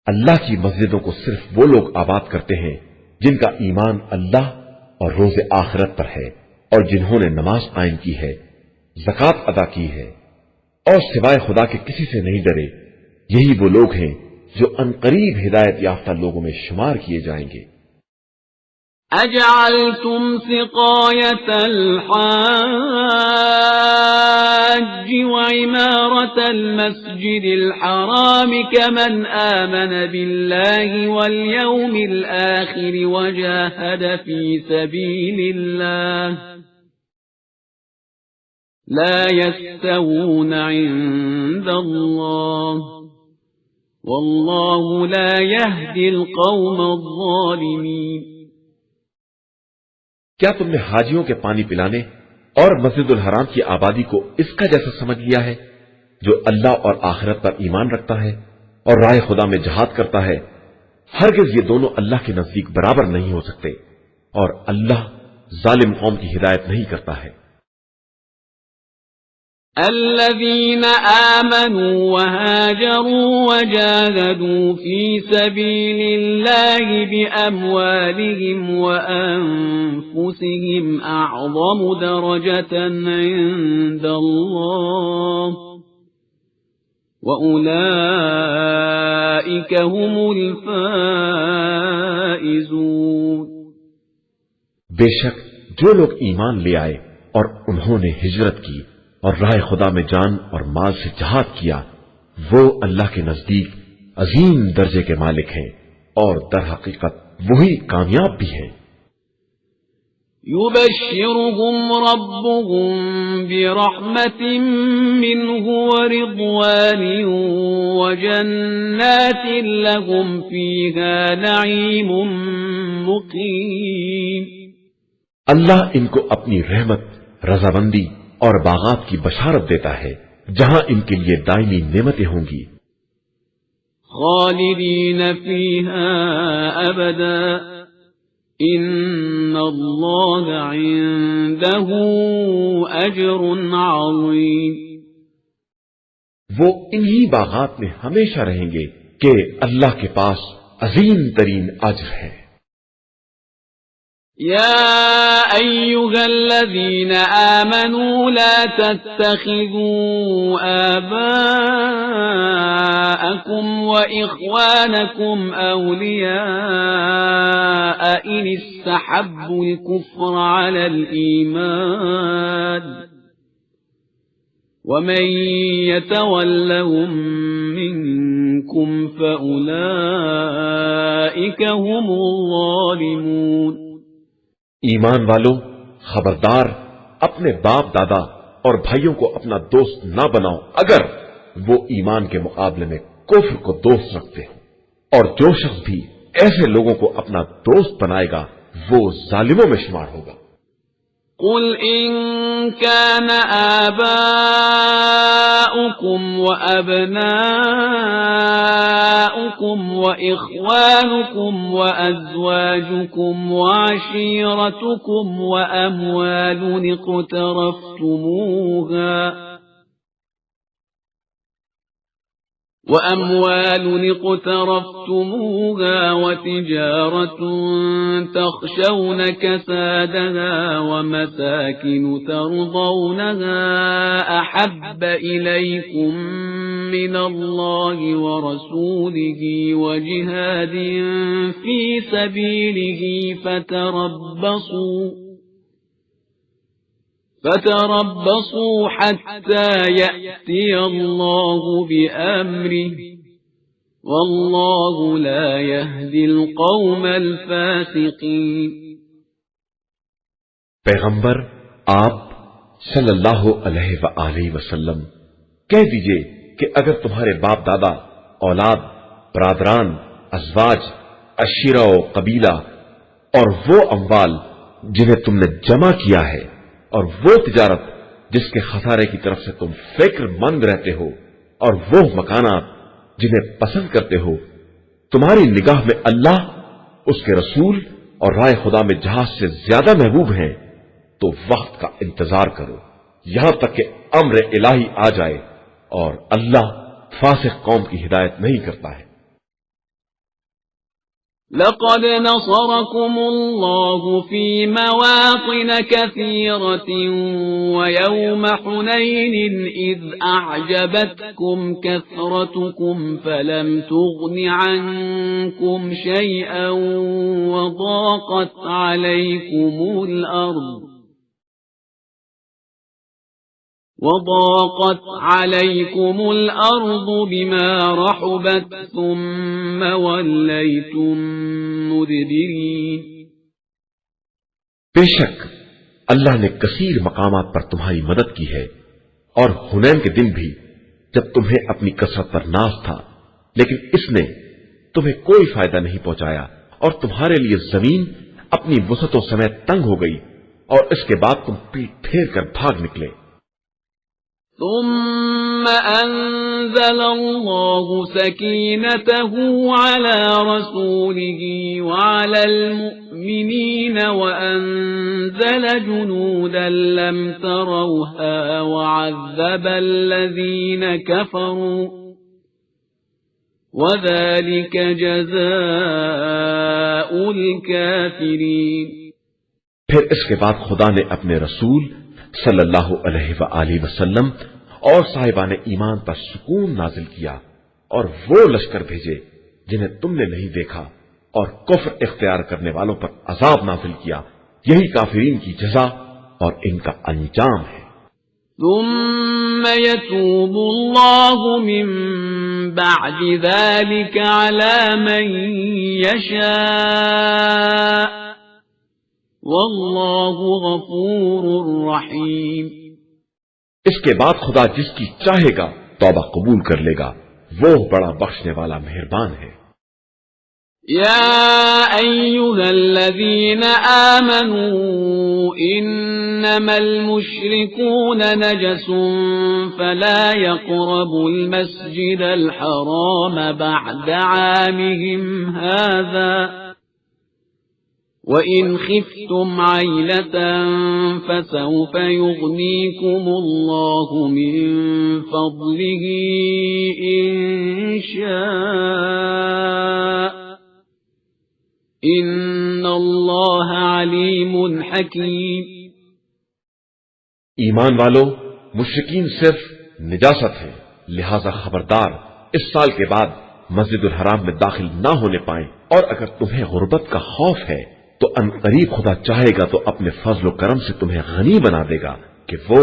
اللہ کی مسجدوں کو صرف وہ لوگ آباد کرتے ہیں جن کا ایمان اللہ اور روز آخرت پر ہے، اور جنہوں نے نماز قائم کی ہے، زکوٰۃ ادا کی ہے، اور سوائے خدا کے کسی سے نہیں ڈرے، یہی وہ لوگ ہیں جو عنقریب ہدایت یافتہ لوگوں میں شمار کیے جائیں گے۔ أجعلتم سقاية الحاج وعمارة المسجد الحرام كمن آمن بالله واليوم الآخر وجاهد في سبيل الله لا يستوون عند الله والله لا يهدي القوم الظالمين۔ کیا تم نے حاجیوں کے پانی پلانے اور مسجد الحرام کی آبادی کو اس کا جیسا سمجھ لیا ہے؟ جو اللہ اور آخرت پر ایمان رکھتا ہے اور راہ خدا میں جہاد کرتا ہے، ہرگز یہ دونوں اللہ کے نزدیک برابر نہیں ہو سکتے، اور اللہ ظالم قوم کی ہدایت نہیں کرتا ہے۔ الذين آمنوا وهاجروا وجاهدوا في سبيل الله بأموالهم وأنفسهم أعظم درجة عند الله وأولئك هم الفائزون۔ بے شک جو لوگ ایمان لے آئے اور انہوں نے ہجرت کی اور راہ خدا میں جان اور مال سے جہاد کیا، وہ اللہ کے نزدیک عظیم درجے کے مالک ہیں، اور در حقیقت وہی کامیاب بھی ہیں۔ يبشرهم ربهم برحمة منه ورضوان وجنات لهم فيها نعيم مقيم۔ اللہ ان کو اپنی رحمت، رضامندی اور باغات کی بشارت دیتا ہے جہاں ان کے لیے دائمی نعمتیں ہوں گی۔ خالدین فیہا ابدا ان اللہ عنده اجر عظیم۔ وہ انہی باغات میں ہمیشہ رہیں گے کہ اللہ کے پاس عظیم ترین اجر ہے۔ يا أيها الذين آمنوا لا تتخذوا آباءكم وإخوانكم أولياء إن استحبوا الكفر على الإيمان ومن يتولهم منكم فأولئك هم الظالمون۔ ایمان والو، خبردار اپنے باپ دادا اور بھائیوں کو اپنا دوست نہ بناؤ اگر وہ ایمان کے مقابلے میں کفر کو دوست رکھتے ہوں، اور جو شخص بھی ایسے لوگوں کو اپنا دوست بنائے گا وہ ظالموں میں شمار ہوگا۔ قل إن كان آباؤكم وأبناؤكم وإخوانكم وأزواجكم وعشيرتكم وأموال اقترفتموها وأموال اقترفتموها وتجارة تخشون كسادها ومساكن ترضونها أحب إليكم من الله ورسوله وجهاد في سبيله فتربصوا حتى يأتي الله بأمره والله لا يهدي القوم الفاسقين۔ پیغمبر آپ صلی اللہ علیہ وآلہ وسلم کہہ دیجئے کہ اگر تمہارے باپ دادا، اولاد، برادران، ازواج، عشیرہ و قبیلہ اور وہ اموال جنہیں تم نے جمع کیا ہے اور وہ تجارت جس کے خسارے کی طرف سے تم فکر مند رہتے ہو اور وہ مکانات جنہیں پسند کرتے ہو تمہاری نگاہ میں اللہ، اس کے رسول اور رائے خدا میں جہاز سے زیادہ محبوب ہیں تو وقت کا انتظار کرو یہاں تک کہ امر الہی آ جائے، اور اللہ فاسق قوم کی ہدایت نہیں کرتا ہے۔ لقد نصركم الله في مواطن كثيرة ويوم حنين إذ أعجبتكم كثرتكم فلم تغن عنكم شيئا وضاقت عليكم الأرض بما رحبت ثم وليتم مدبرين۔ بے شک اللہ نے کثیر مقامات پر تمہاری مدد کی ہے، اور حنین کے دن بھی جب تمہیں اپنی کثرت پر ناز تھا، لیکن اس نے تمہیں کوئی فائدہ نہیں پہنچایا اور تمہارے لیے زمین اپنی وسعتوں سمیت تنگ ہو گئی، اور اس کے بعد تم پیٹ پھیر کر بھاگ نکلے۔ ثم أنزل الله سكينته على رسوله وعلى المؤمنين وأنزل جنودا لم تروها وعذب الذين كفروا وذلك جزاء الكافرين۔ پھر اس کے بعد خدا نے اپنے رسول صلی اللہ علیہ وآلہ وسلم اور صاحبان ایمان پر سکون نازل کیا اور وہ لشکر بھیجے جنہیں تم نے نہیں دیکھا، اور کفر اختیار کرنے والوں پر عذاب نازل کیا، یہی کافرین کی جزا اور ان کا انجام ہے۔ ثم يتوب الله من بعد ذلك على من يشاء واللہ غفور رحیم۔ اس کے بعد خدا جس کی چاہے گا توبہ قبول کر لے گا، وہ بڑا بخشنے والا مہربان ہے۔ یا ایھا الذین آمنوا انما المشرکون نجس فلا يقربوا المسجد الحرام بعد عامهم هذا وَإِنْ خِفْتُمْ عَيْلَةً فَسَوْفَ يُغْنِيكُمُ اللَّهُ مِنْ فَضْلِهِ إِنْ شَاءَ إِنَّ اللَّهَ عَلِيمٌ حَكِيمٌ۔ ایمان والو، مشرکین صرف نجاست ہیں، لہذا خبردار اس سال کے بعد مسجد الحرام میں داخل نہ ہونے پائیں، اور اگر تمہیں غربت کا خوف ہے تو ان قریب خدا چاہے گا تو اپنے فضل و کرم سے تمہیں غنی بنا دے گا کہ وہ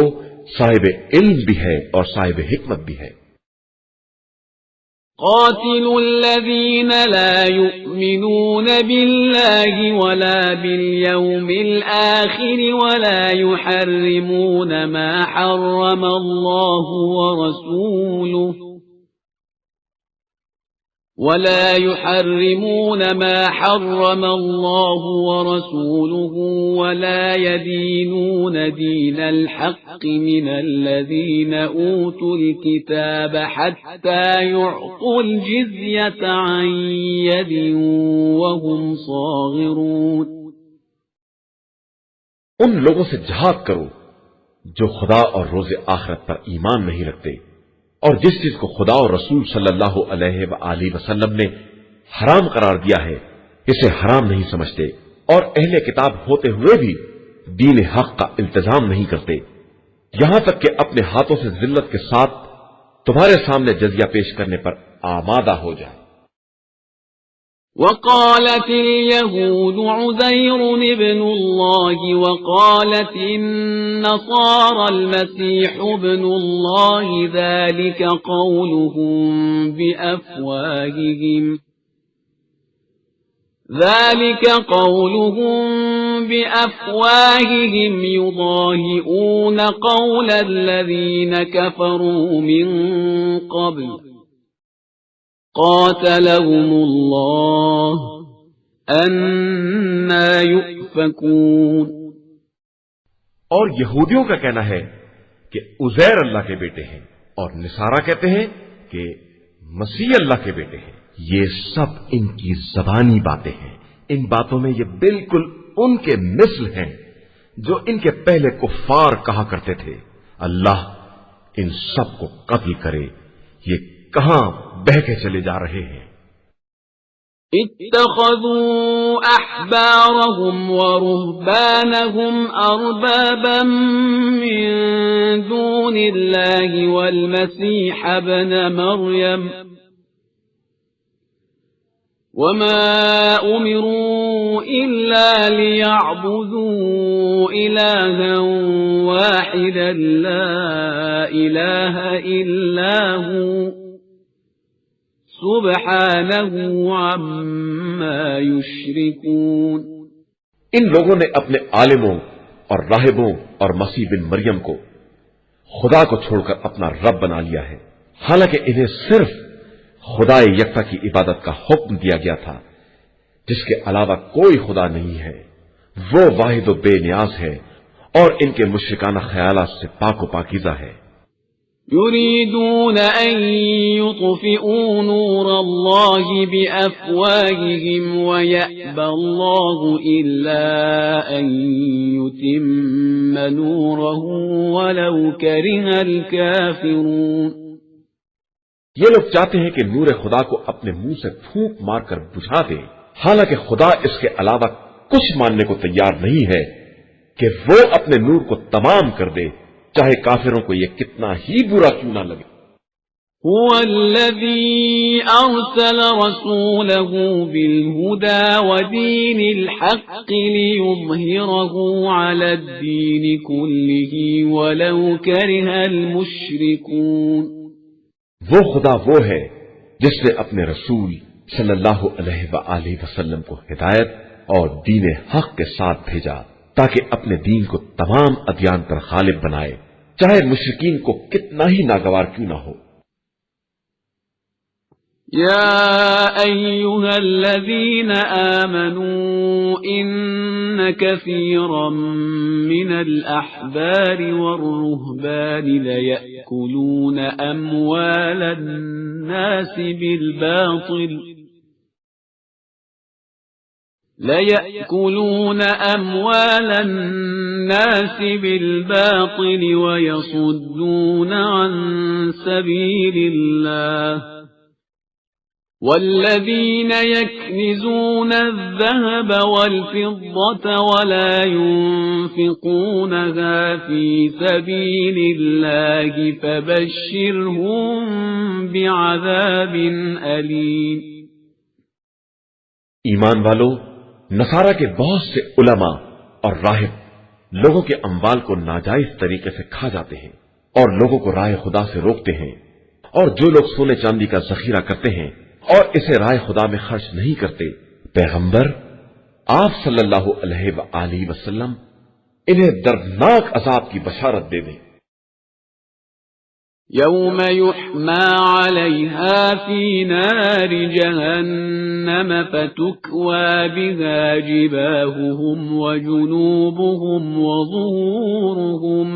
صاحب علم بھی ہے اور صاحب حکمت بھی ہے۔ قاتلوا الذين لا يؤمنون بالله ولا باليوم الآخر ولا يحرمون ما حرم الله ورسوله ولا يدينون دين الحق من الذين أوتوا الكتاب حتى يعطوا الجزية عن يد وهم صاغرون۔ ان لوگوں سے جہاد کرو جو خدا اور روز آخرت پر ایمان نہیں رکھتے، اور جس چیز کو خدا اور رسول صلی اللہ علیہ وآلہ وسلم نے حرام قرار دیا ہے اسے حرام نہیں سمجھتے، اور اہل کتاب ہوتے ہوئے بھی دین حق کا التزام نہیں کرتے، یہاں تک کہ اپنے ہاتھوں سے ذلت کے ساتھ تمہارے سامنے جزیہ پیش کرنے پر آمادہ ہو جائے۔ وقالت اليهود عزير ابن الله وقالت النصارى المسيح ابن الله ذلك قولهم بأفواههم يضاهئون قول الذين كفروا من قبل قاتلهم الله أنى يؤفكون۔ اور یہودیوں کا کہنا ہے کہ عزیر اللہ کے بیٹے ہیں، اور نصارہ کہتے ہیں کہ مسیح اللہ کے بیٹے ہیں۔ یہ سب ان کی زبانی باتیں ہیں، ان باتوں میں یہ بالکل ان کے مثل ہیں جو ان کے پہلے کفار کہا کرتے تھے۔ اللہ ان سب کو قتل کرے، یہ کہاں بہ کے چلے جا رہے ہیں۔ اتخذوا أحبارهم ورهبانهم أربابا من دون الله والمسيح ابن مريم وما أمروا إلا ليعبدوا إلها واحدا لا إله إلا هو سبحانه عما يشركون۔ ان لوگوں نے اپنے عالموں اور راہبوں اور مسیح بن مریم کو خدا کو چھوڑ کر اپنا رب بنا لیا ہے، حالانکہ انہیں صرف خدا یکتا کی عبادت کا حکم دیا گیا تھا، جس کے علاوہ کوئی خدا نہیں ہے، وہ واحد و بے نیاز ہے اور ان کے مشرکانہ خیالات سے پاک و پاکیزہ ہے۔ يريدون أن يطفئوا نور الله بأفواههم ويأبى الله إلا أن يتم نوره ولو كره الكافرون۔ یہ لوگ چاہتے ہیں کہ نور خدا کو اپنے منہ سے پھونک مار کر بجھا دے، حالانکہ خدا اس کے علاوہ کچھ ماننے کو تیار نہیں ہے کہ وہ اپنے نور کو تمام کر دے، چاہے کافروں کو یہ کتنا ہی برا کیوں نہ لگے۔ هو الذي أرسل رسوله بالهدى ودين الحق ليظهره على الدين كله ولو كره المشركون۔ وہ خدا وہ ہے جس نے اپنے رسول صلی اللہ علیہ وآلہ وسلم کو ہدایت اور دین حق کے ساتھ بھیجا تاکہ اپنے دین کو تمام ادیان پر غالب بنائے، چاہے مشرکین کو کتنا ہی ناگوار کیوں نہ ہو۔ يا أيها الذين آمنوا إن كثيرا من الأحبار والرهبان ليأكلون أموال الناس بالباطل ويصدون عن سبيل الله والذين يكنزون الذهب والفضة ولا ينفقونها في سبيل الله فبشرهم بعذاب أليم۔ ایمان والو، نصارہ کے بہت سے علماء اور راہب لوگوں کے اموال کو ناجائز طریقے سے کھا جاتے ہیں اور لوگوں کو راہ خدا سے روکتے ہیں، اور جو لوگ سونے چاندی کا ذخیرہ کرتے ہیں اور اسے راہ خدا میں خرچ نہیں کرتے، پیغمبر آپ صلی اللہ علیہ وآلہ وسلم انہیں دردناک عذاب کی بشارت دے دیں۔ يوم يحمى عليها في نار جهنم فتكوى بها جباههم وجنوبهم وظهورهم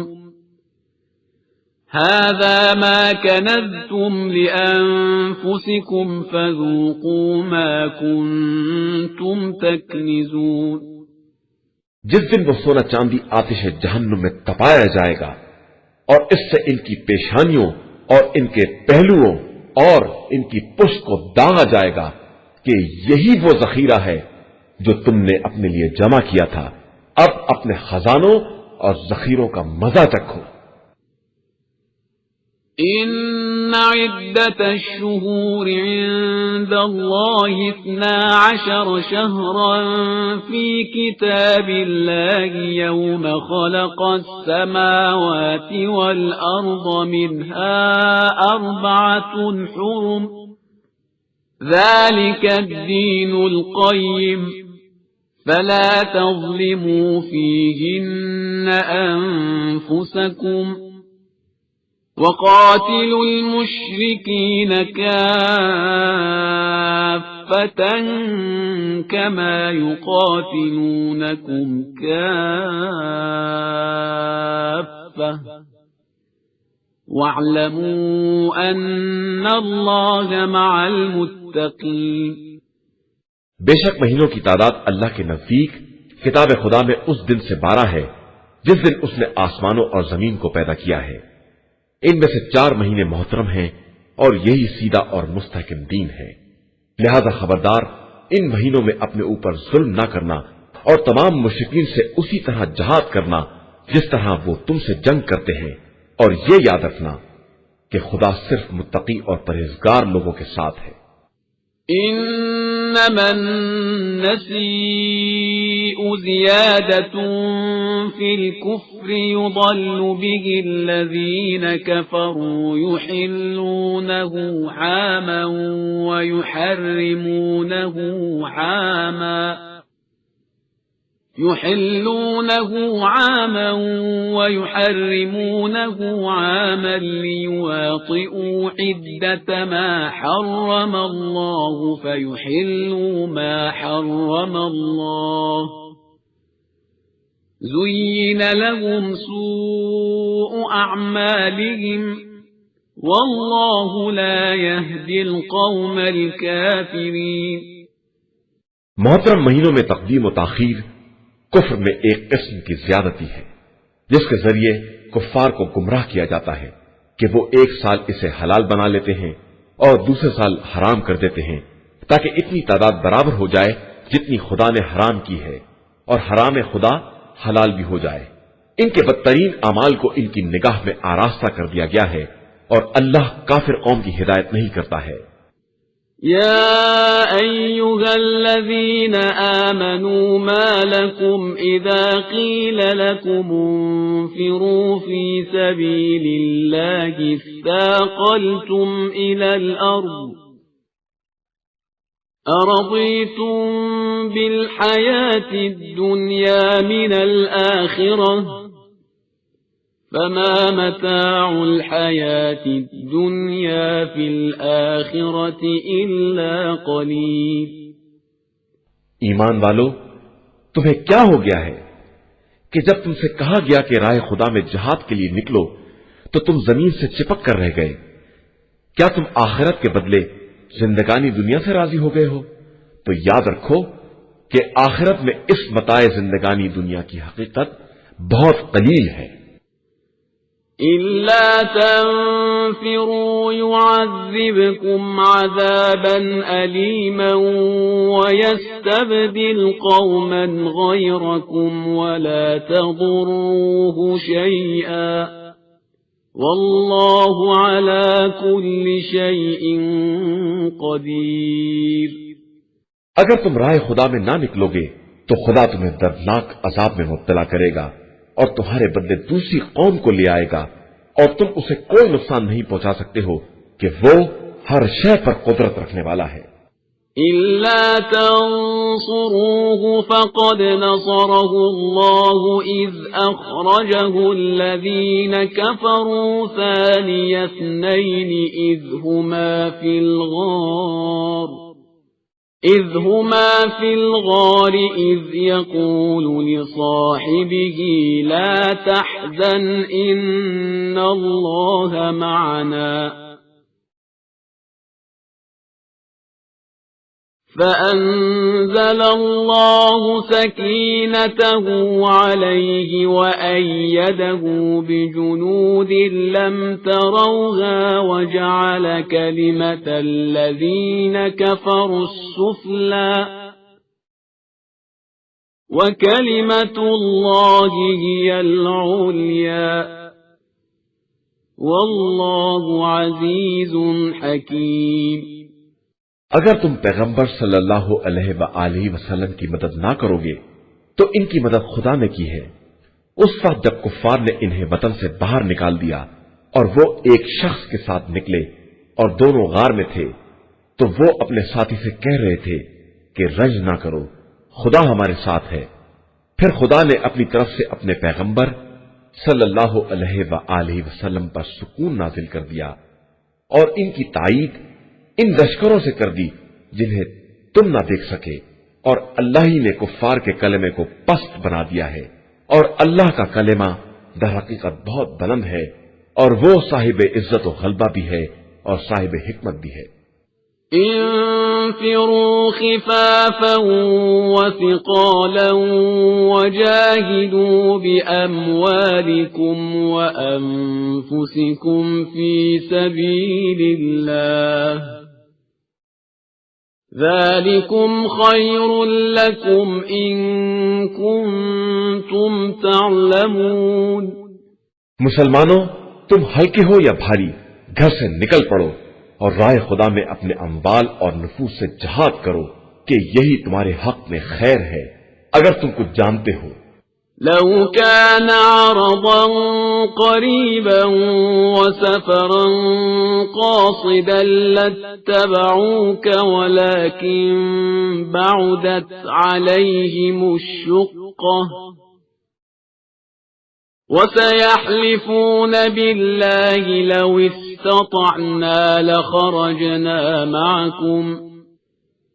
هذا ما كنزتم لأنفسكم فذوقوا ما كنتم تكنزون۔ جس دن وہ سونا چاندی آتش جہنم میں تپایا جائے گا اور اس سے ان کی پیشانیوں اور ان کے پہلوؤں اور ان کی پشت کو داغا جائے گا کہ یہی وہ ذخیرہ ہے جو تم نے اپنے لیے جمع کیا تھا، اب اپنے خزانوں اور ذخیروں کا مزہ چکھو۔ إن عدة الشهور عند الله 12 شهرا في كتاب الله يوم خلق السماوات والأرض منها 4 حرم ذلك الدين القيم فلا تظلموا فيهن أنفسكم وقاتلوا المشركين كافة كما يقاتلونكم كافة واعلموا أن الله مع المتقين۔ بے شک مہینوں کی تعداد اللہ کے نزدیک کتاب خدا میں اس دن سے 12 ہے جس دن اس نے آسمانوں اور زمین کو پیدا کیا ہے۔ ان میں سے 4 مہینے محترم ہیں اور یہی سیدھا اور مستحکم دین ہے، لہذا خبردار ان مہینوں میں اپنے اوپر ظلم نہ کرنا اور تمام مشرکین سے اسی طرح جہاد کرنا جس طرح وہ تم سے جنگ کرتے ہیں، اور یہ یاد رکھنا کہ خدا صرف متقی اور پرہیزگار لوگوں کے ساتھ ہے۔ إنما النسيء زيادة في الكفر يضل به الذين كفروا يحلونه عاما ويحرمونه عاما ليواطئوا عدة ما حرم الله فيحلوا ما حرم الله زين لهم سوء أعمالهم والله لا يهدي القوم الكافرين۔ محترم مہینوں میں تقدیم و تاخیر کفر میں ایک قسم کی زیادتی ہے جس کے ذریعے کفار کو گمراہ کیا جاتا ہے کہ وہ ایک سال اسے حلال بنا لیتے ہیں اور دوسرے سال حرام کر دیتے ہیں تاکہ اتنی تعداد برابر ہو جائے جتنی خدا نے حرام کی ہے، اور حرام خدا حلال بھی ہو جائے۔ ان کے بدترین اعمال کو ان کی نگاہ میں آراستہ کر دیا گیا ہے، اور اللہ کافر قوم کی ہدایت نہیں کرتا ہے۔ يا أيها الذين آمنوا ما لكم إذا قيل لكم انفروا في سبيل الله اثاقلتم إلى الأرض أرضيتم بالحياة الدنيا من الآخرة فما متاع الحياة الدنيا في الآخرة إلا قليل۔ ایمان والو، تمہیں کیا ہو گیا ہے کہ جب تم سے کہا گیا کہ راہ خدا میں جہاد کے لیے نکلو تو تم زمین سے چپک کر رہ گئے؟ کیا تم آخرت کے بدلے زندگانی دنیا سے راضی ہو گئے ہو؟ تو یاد رکھو کہ آخرت میں اس متاع زندگانی دنیا کی حقیقت بہت قلیل ہے۔ إلا تنفروا يعذبكم عذابا أليما ويستبدل قوما غيركم ولا تضروه شيئا والله على كل شيء قدير۔ اگر تم راہ خدا میں نہ نکلو گے تو خدا تمہیں دردناک عذاب میں مبتلا کرے گا اور تمہارے بدلے دوسری قوم کو لے آئے گا، اور تم اسے کوئی نقصان نہیں پہنچا سکتے ہو کہ وہ ہر شے پر قدرت رکھنے والا ہے۔ إلا تنصروه فقد نصره الله إذ أخرجه الذين كفروا ثاني اثنين إذ هما في الغار إذ يقول لصاحبه لا تحزن إن الله معنا فأنزل الله سكينته عليه وأيده بجنود لم تروها وجعل كلمة الذين كفروا السفلى وكلمة الله هي العليا والله عزيز حكيم۔ اگر تم پیغمبر صلی اللہ علیہ وآلہ وسلم کی مدد نہ کرو گے تو ان کی مدد خدا نے کی ہے اس وقت جب کفار نے انہیں وطن سے باہر نکال دیا اور وہ ایک شخص کے ساتھ نکلے اور دونوں غار میں تھے تو وہ اپنے ساتھی سے کہہ رہے تھے کہ رنج نہ کرو، خدا ہمارے ساتھ ہے۔ پھر خدا نے اپنی طرف سے اپنے پیغمبر صلی اللہ علیہ وآلہ وسلم پر سکون نازل کر دیا اور ان کی تائید ان لشکروں سے کر دی جنہیں تم نہ دیکھ سکے، اور اللہ ہی نے کفار کے کلمے کو پست بنا دیا ہے، اور اللہ کا کلمہ در حقیقت بہت بلند ہے، اور وہ صاحب عزت و غلبہ بھی ہے اور صاحب حکمت بھی ہے۔ انفروا خفافا وثقالا وجاهدوا بأموالكم وأنفسكم في سبيل الله ذلكم خير لكم إن كنتم تعلمون۔ مسلمانوں، تم ہلکے ہو یا بھاری، گھر سے نکل پڑو اور رائے خدا میں اپنے اموال اور نفوس سے جہاد کرو کہ یہی تمہارے حق میں خیر ہے اگر تم کچھ جانتے ہو۔ لو كان عرضا قريبا وسفرا قاصدا لاتبعوك ولكن بعدت عليهم الشقة وسيحلفون بالله لو استطعنا لخرجنا معكم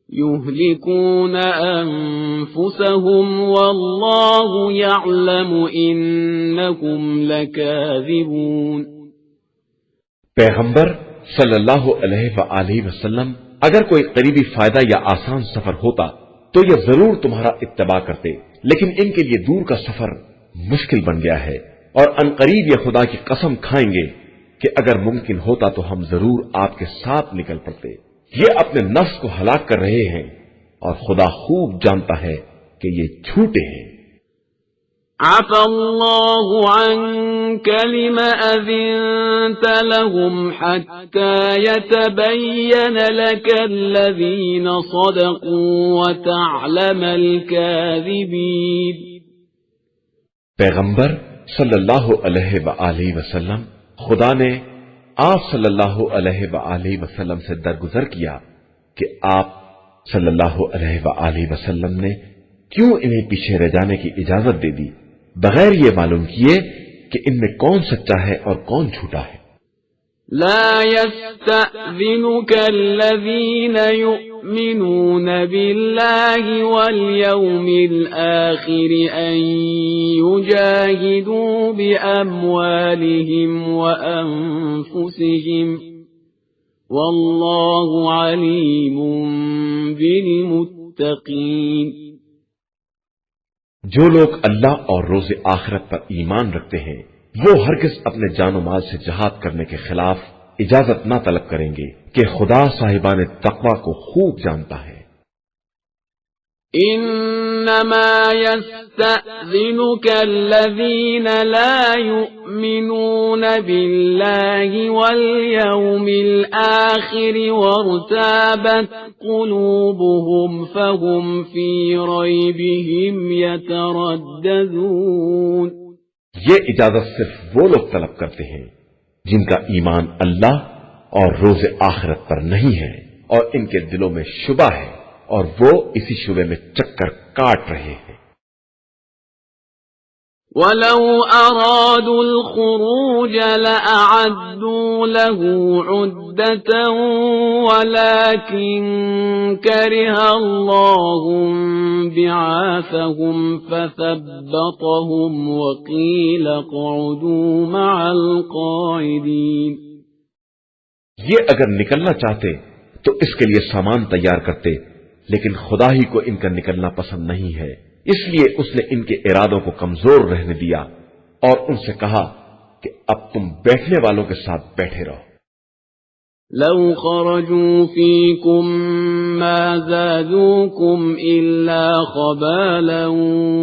يهلكون أنفسهم والله يعلم إنكم لكاذبون۔ پیغمبر صلی اللہ علیہ وآلہ وسلم اگر کوئی قریبی فائدہ یا آسان سفر ہوتا تو یہ ضرور تمہارا اتباع کرتے، لیکن ان کے لیے دور کا سفر مشکل بن گیا ہے، اور عنقریب یہ خدا کی قسم کھائیں گے کہ اگر ممکن ہوتا تو ہم ضرور آپ کے ساتھ نکل پڑتے۔ یہ اپنے نفس کو ہلاک کر رہے ہیں اور خدا خوب جانتا ہے کہ یہ جھوٹے ہیں۔ عفى الله عنك لما أذنت لهم حتى يتبين لك الذين صدقوا وتعلم الكاذبين۔ پیغمبر صلی اللہ علیہ وآلہ وسلم، خدا نے آپ صلی اللہ علیہ وآلہ وسلم سے درگزر کیا کہ آپ صلی اللہ علیہ وآلہ وسلم نے کیوں انہیں پیچھے رہ جانے کی اجازت دے دی بغیر یہ معلوم کیے کہ ان میں کون سچا ہے اور کون جھوٹا ہے۔ لا يستأذنك الذين يؤمنون بالله واليوم الآخر أن يجاهدوا بأموالهم وأنفسهم والله عليم بالمتقين۔ جو لوگ اللہ اور روز آخرت پر ایمان رکھتے ہیں وہ ہرگز اپنے جان و مال سے جہاد کرنے کے خلاف اجازت نہ طلب کریں گے کہ خدا صاحبان تقوی کو خوب جانتا ہے۔ انما يستأذنك الذين لا يؤمنون بالله واليوم الآخر وارتابت قلوبهم فهم في ريبهم يترددون۔ یہ اجازت صرف وہ لوگ طلب کرتے ہیں جن کا ایمان اللہ اور روز آخرت پر نہیں ہے اور ان کے دلوں میں شبہ ہے اور وہ اسی شبے میں چکر کاٹ رہے ہیں۔ وَلَوْ أَرَادُوا الْخُرُوجَ لَأَعَدُّوا لَهُ عُدَّةً وَلَكِنْ كَرِهَ اللَّهُ بِعَاثَهُمْ فَثَبَّطَهُمْ وَقِيلَ اقْعُدُوا مَعَ الْقَاعِدِينَ۔ یہ اگر نکلنا چاہتے تو اس کے لیے سامان تیار کرتے، لیکن خدا ہی کو ان کا نکلنا پسند نہیں ہے، اس لیے اس نے ان کے ارادوں کو کمزور رہنے دیا اور ان سے کہا کہ اب تم بیٹھنے والوں کے ساتھ بیٹھے رہو۔ لو خرجوا فيكم ما زادوكم إلا خبالا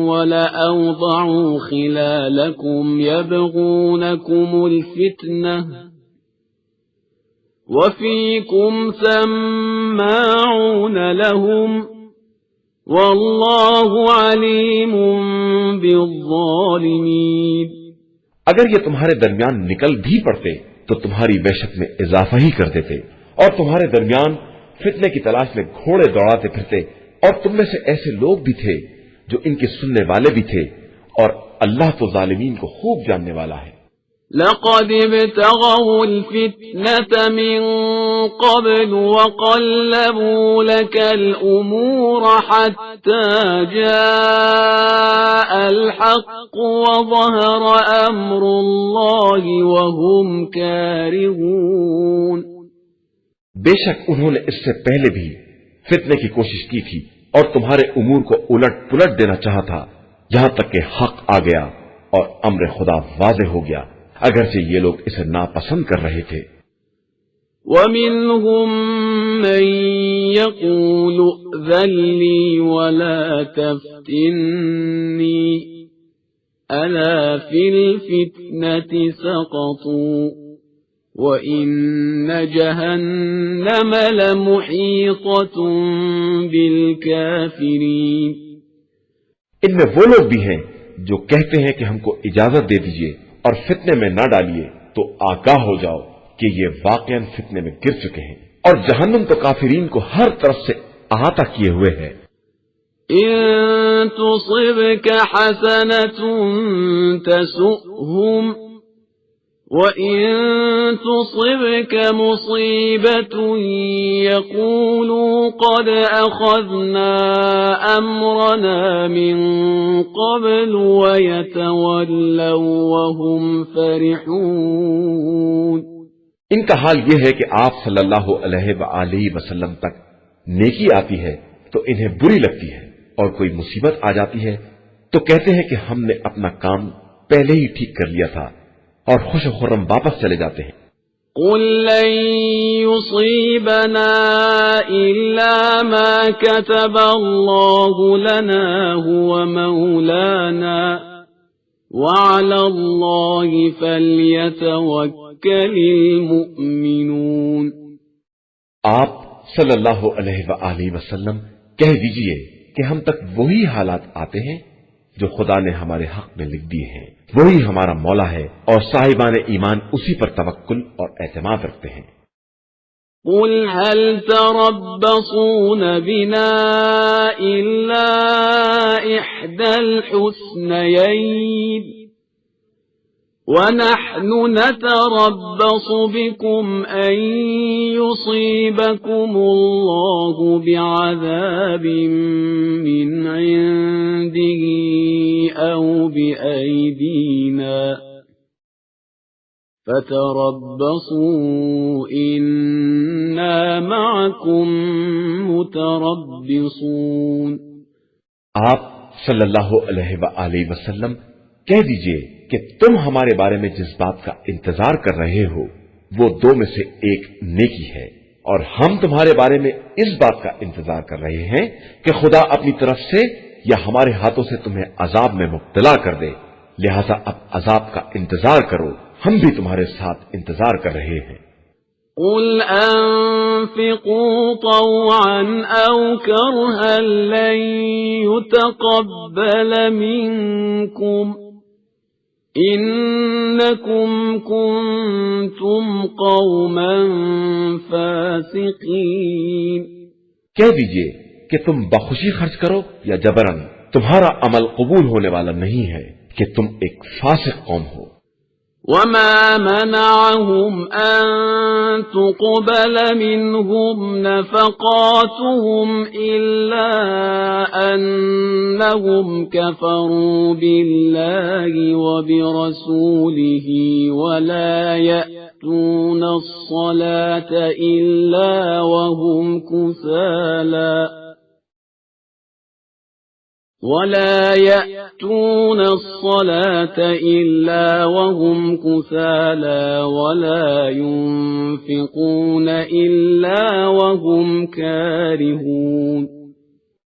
ولأوضعوا خلالكم يبغونكم الفتنة وفيكم سماعون لهم والله عليم بالظالمين۔ اگر یہ تمہارے درمیان نکل بھی پڑتے تو تمہاری وحشت میں اضافہ ہی کر دیتے، اور تمہارے درمیان فتنے کی تلاش میں گھوڑے دوڑاتے پھرتے، اور تم میں سے ایسے لوگ بھی تھے جو ان کے سننے والے بھی تھے، اور اللہ تو ظالمین کو خوب جاننے والا ہے۔ لقد ابتغوا الفتنة من قبل وقلبوا لك الأمور حتى جاء الحق وظهر أمر الله وهم كارهون۔ بے شک انہوں نے اس سے پہلے بھی فتنے کی کوشش کی تھی اور تمہارے امور کو الٹ پلٹ دینا چاہا تھا، یہاں تک کہ حق آ گیا اور امر خدا واضح ہو گیا، اگرچہ یہ لوگ اسے ناپسند کر رہے تھے۔ وَمِنْهُمْ مَنْ يَقُولُ ائْذَنْ لِي وَلَا تَفْتِنِّي أَلَا فِي الْفِتْنَةِ سَقَطُوا وَإِنَّ جَهَنَّمَ لَمُحِيطَةٌ بِالْكَافِرِينَ۔ ان میں وہ لوگ بھی ہیں جو کہتے ہیں کہ ہم کو اجازت دے دیجئے اور فتنے میں نہ ڈالیے، تو آگاہ ہو جاؤ کہ یہ واقعاً فتنے میں گر چکے ہیں، اور جہنم تو کافرین کو ہر طرف سے احاطہ کیے ہوئے ہے۔ إِن تُصِبْكَ حَسَنَةٌ تَسُؤْهُمْ وَإِن تُصِبْكَ مُصِيبَةٌ يَقُولُوا قَدْ أَخَذْنَا أَمْرَنَا مِن قَبْلُ وَيَتَوَلَّوْا وَهُمْ فَرِحُونَ۔ ان کا حال یہ ہے کہ آپ صلی اللہ علیہ وآلہ وسلم تک نیکی آتی ہے تو انہیں بری لگتی ہے، اور کوئی مصیبت آ جاتی ہے تو کہتے ہیں کہ ہم نے اپنا کام پہلے ہی ٹھیک کر لیا تھا، اور خوش و خرم واپس چلے جاتے ہیں۔ قُل لَّن يُصِيبَنَا إِلَّا مَا كَتَبَ اللَّهُ لَنَا هُوَ مَوْلَانَا وَعَلَى اللَّهِ فَلْيَتَوَكَّلِ الْمُؤْمِنُونَ۔ آپ صلی اللہ علیہ وآلہ وسلم کہہ دیجئے کہ ہم تک وہی حالات آتے ہیں جو خدا نے ہمارے حق میں لکھ دیے ہیں، وہی ہمارا مولا ہے، اور صاحبان ایمان اسی پر توکل اور اعتماد رکھتے ہیں۔ قُلْ هَلْ تَرَبَّصُونَ بِنَا إِلَّا إِحْدَى الْحُسْنَيَيْنِ وَنَحْنُ نَتَرَبَّصُ بِكُمْ أَن يُصِيبَكُمُ اللَّهُ بِعَذَابٍ مِّنْ عِندِهِ أَوْ بِأَيْدِينَا فَتَرَبَّصُوا إِنَّا مَعَكُمْ مُتَرَبِّصُونَ۔ آپ صلی اللہ علیہ وآلہ وسلم کہہ دیجئے کہ تم ہمارے بارے میں جس بات کا انتظار کر رہے ہو وہ دو میں سے ایک نیکی ہے، اور ہم تمہارے بارے میں اس بات کا انتظار کر رہے ہیں کہ خدا اپنی طرف سے یا ہمارے ہاتھوں سے تمہیں عذاب میں مبتلا کر دے، لہذا اب عذاب کا انتظار کرو، ہم بھی تمہارے ساتھ انتظار کر رہے ہیں۔ قُلْ أَنفِقُوا طَوْعًا أَوْ كَرْهًا لَّن يُتَقَبَّلَ مِنكُمْ إِنَّكُمْ كُنتُمْ قَوْمًا فَاسِقِينَ۔ کہہ دیجئے کہ تم بخوشی خرچ کرو یا جبراً، تمہارا عمل قبول ہونے والا نہیں ہے کہ تم ایک فاسق قوم ہو۔ وَمَا مَنَعَهُمْ أَن تُقْبَلَ مِنْهُمْ نَفَقَاتُهُمْ إِلَّا أَنَّهُمْ كَفَرُوا بِاللَّهِ وَبِرَسُولِهِ وَلَا يَأْتُونَ الصَّلَاةَ إِلَّا وَهُمْ كُسَالَى ولا يأتون الصلاة إلا وهم كسالى ولا ينفقون إلا وهم كارهون۔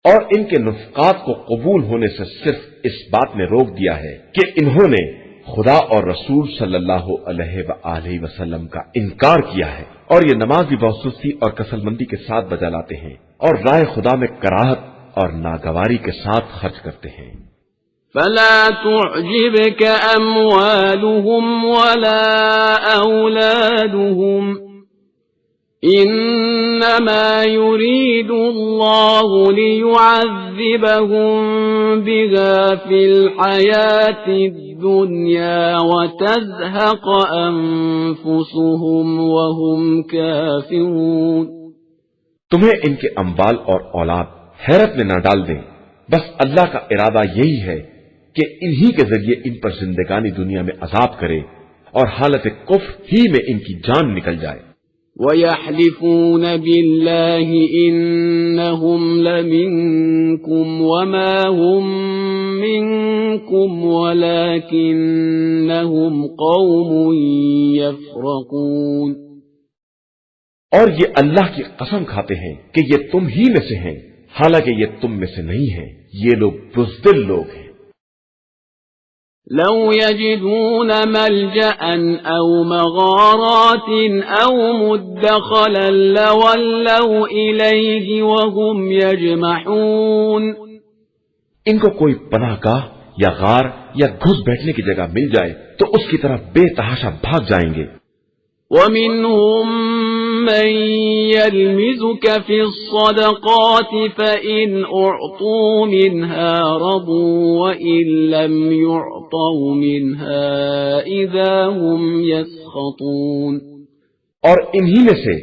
اور ان کے نفقات کو قبول ہونے سے صرف اس بات نے روک دیا ہے کہ انہوں نے خدا اور رسول صلی اللہ علیہ وآلہ وسلم کا انکار کیا ہے، اور یہ نماز بھی بہت سستی اور کسل مندی کے ساتھ بجا لاتے ہیں، اور راہ خدا میں کراہت اور ناگواری کے ساتھ خرچ کرتے ہیں۔ فلا تعجبك أموالهم ولا أولادهم إنما يريد الله ليعذبهم بها في الحياة الدنيا وتزهق أنفسهم وهم كافرون۔ تمہیں ان کے اموال اور اولاد حیرت میں نہ ڈال دیں، بس اللہ کا ارادہ یہی ہے کہ انہی کے ذریعے ان پر زندگانی دنیا میں عذاب کرے اور حالت کفر ہی میں ان کی جان نکل جائے۔ وَيَحْلِفُونَ بِاللَّهِ إِنَّهُمْ لَمِنكُمْ وَمَا هُمْ مِنكُمْ وَلَكِنَّهُمْ قَوْمٌ يَفْرَقُونَ۔ اور یہ اللہ کی قسم کھاتے ہیں کہ یہ تم ہی میں سے ہیں، حالانکہ یہ تم میں سے نہیں ہیں، یہ لوگ بزدل لوگ ہیں۔ لو يجدون ملجأ أو مغارات أو مدخلا لولوا إليه وهم يجمحون۔ ان کو کوئی پناہ گاہ یا غار یا گھس بیٹھنے کی جگہ مل جائے تو اس کی طرف بے تحاشا بھاگ جائیں گے۔ ومنهم من يلمزك في الصدقات فإن أعطوا منها رضوا وإن لم يعطوا منها إذا هم يسخطون۔ اور انہی میں سے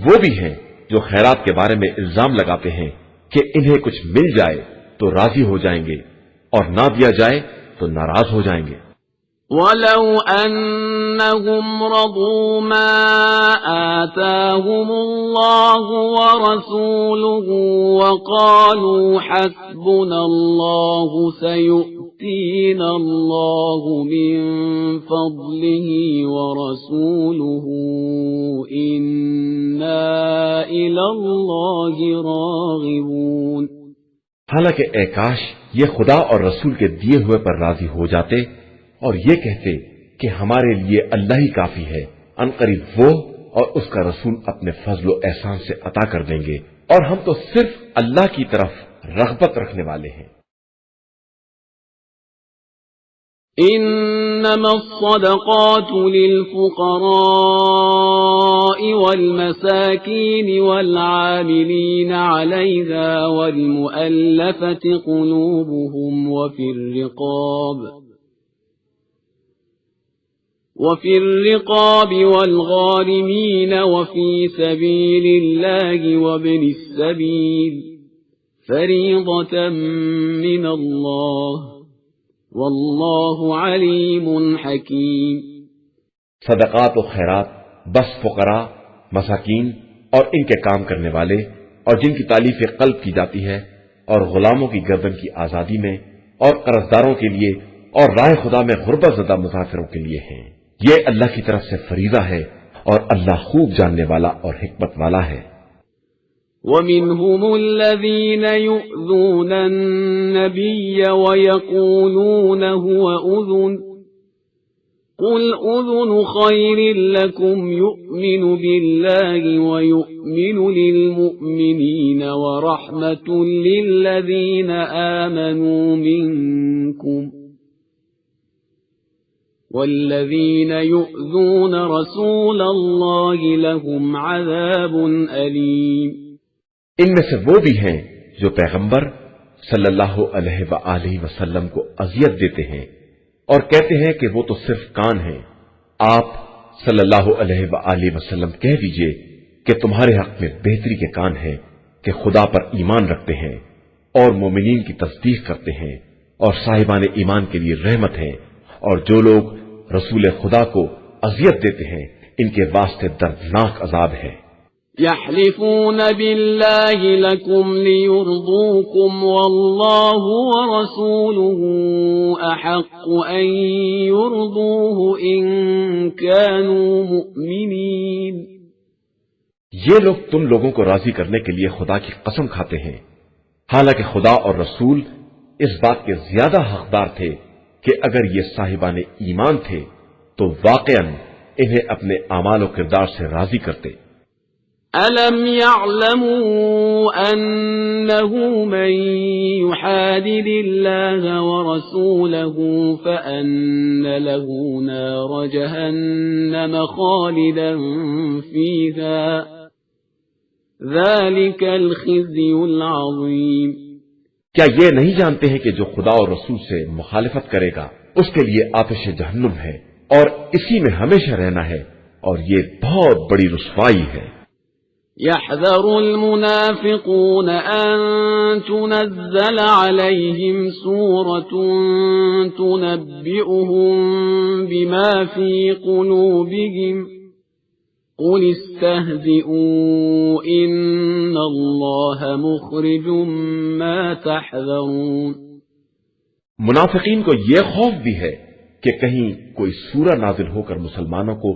وہ بھی ہیں جو خیرات کے بارے میں الزام لگاتے ہیں کہ انہیں کچھ مل جائے تو راضی ہو جائیں گے اور نہ دیا جائے تو ناراض ہو جائیں گے۔ وَلَوْ أَنَّهُمْ رَضُوا مَا آتَاهُمُ اللَّهُ وَرَسُولُهُ وَقَالُوا حَسْبُنَا اللَّهُ سَيُؤْتِينَا اللَّهُ مِنْ فَضْلِهِ وَرَسُولُهُ إِنَّا إِلَى اللَّهِ راغبون۔ حالانکہ اے کاش یہ خدا اور رسول کے دیے ہوئے پر راضی ہو جاتے اور یہ کہتے کہ ہمارے لیے اللہ ہی کافی ہے، عنقریب وہ اور اس کا رسول اپنے فضل و احسان سے عطا کر دیں گے، اور ہم تو صرف اللہ کی طرف رغبت رکھنے والے ہیں۔ إنما الصدقات للفقراء والمساكين والعاملين عليها والمؤلفة قلوبهم وفي الرقاب والغارمين وفي سبيل الله وابن السبيل فريضة من الله واللہ علیم حکیم۔ صدقات و خیرات بس فقراء، مساکین اور ان کے کام کرنے والے اور جن کی تالیف قلب کی جاتی ہے، اور غلاموں کی گردن کی آزادی میں، اور قرضداروں کے لیے، اور راہ خدا میں غربت زدہ مسافروں کے لیے ہیں۔ یہ اللہ کی طرف سے فریضہ ہے اور اللہ خوب جاننے والا اور حکمت والا ہے۔ وَمِنْهُمُ الَّذِينَ يُؤْذُونَ النَّبِيَّ وَيَقُولُونَ هُوَ أُذُنٌ قُلْ أُذُنُ خَيْرٍ لَكُمْ يُؤْمِنُ بِاللَّهِ وَيُؤْمِنُ لِلْمُؤْمِنِينَ وَرَحْمَةٌ لِلَّذِينَ آمَنُوا مِنكُمْ وَالَّذِينَ يُؤْذُونَ رَسُولَ اللَّهِ لَهُمْ عَذَابٌ أَلِيمٌ۔ ان میں سے وہ بھی ہیں جو پیغمبر صلی اللہ علیہ وآلہ وسلم کو اذیت دیتے ہیں اور کہتے ہیں کہ وہ تو صرف کان ہیں۔ آپ صلی اللہ علیہ وآلہ وسلم کہہ دیجئے کہ تمہارے حق میں بہتری کے کان ہیں کہ خدا پر ایمان رکھتے ہیں اور مومنین کی تصدیق کرتے ہیں اور صاحبان ایمان کے لیے رحمت ہے، اور جو لوگ رسول خدا کو اذیت دیتے ہیں ان کے واسطے دردناک عذاب ہے۔ يحلفون بالله لكم ليرضوكم والله ورسوله أحق أن يرضوه إن كانوا مؤمنين۔ یہ لوگ تم لوگوں کو راضی کرنے کے لیے خدا کی قسم کھاتے ہیں، حالانکہ خدا اور رسول اس بات کے زیادہ حقدار تھے کہ اگر یہ صاحبان ایمان تھے تو واقعاً انہیں اپنے اعمال و کردار سے راضی کرتے۔ أَلَمْ يَعْلَمُوا أَنَّهُ مَن يُحَادِدِ اللَّهَ وَرَسُولَهُ فَأَنَّ لَهُ نَارَ جَهَنَّمَ خَالِدًا فِيهَا ذَلِكَ الْخِزْيُ الْعَظِيمُ۔ کیا یہ نہیں جانتے ہیں کہ جو خدا اور رسول سے مخالفت کرے گا اس کے لیے آتش جہنم ہے اور اسی میں ہمیشہ رہنا ہے، اور یہ بہت بڑی رسوائی ہے۔ يحذر المنافقون أن تنزل عليهم سورة تنبئهم بما في قلوبهم قل استهزئوا إن الله مخرج ما تحذرون۔ منافقین کو یہ خوف بھی ہے کہ کہیں کوئی سورہ نازل ہو کر مسلمانوں کو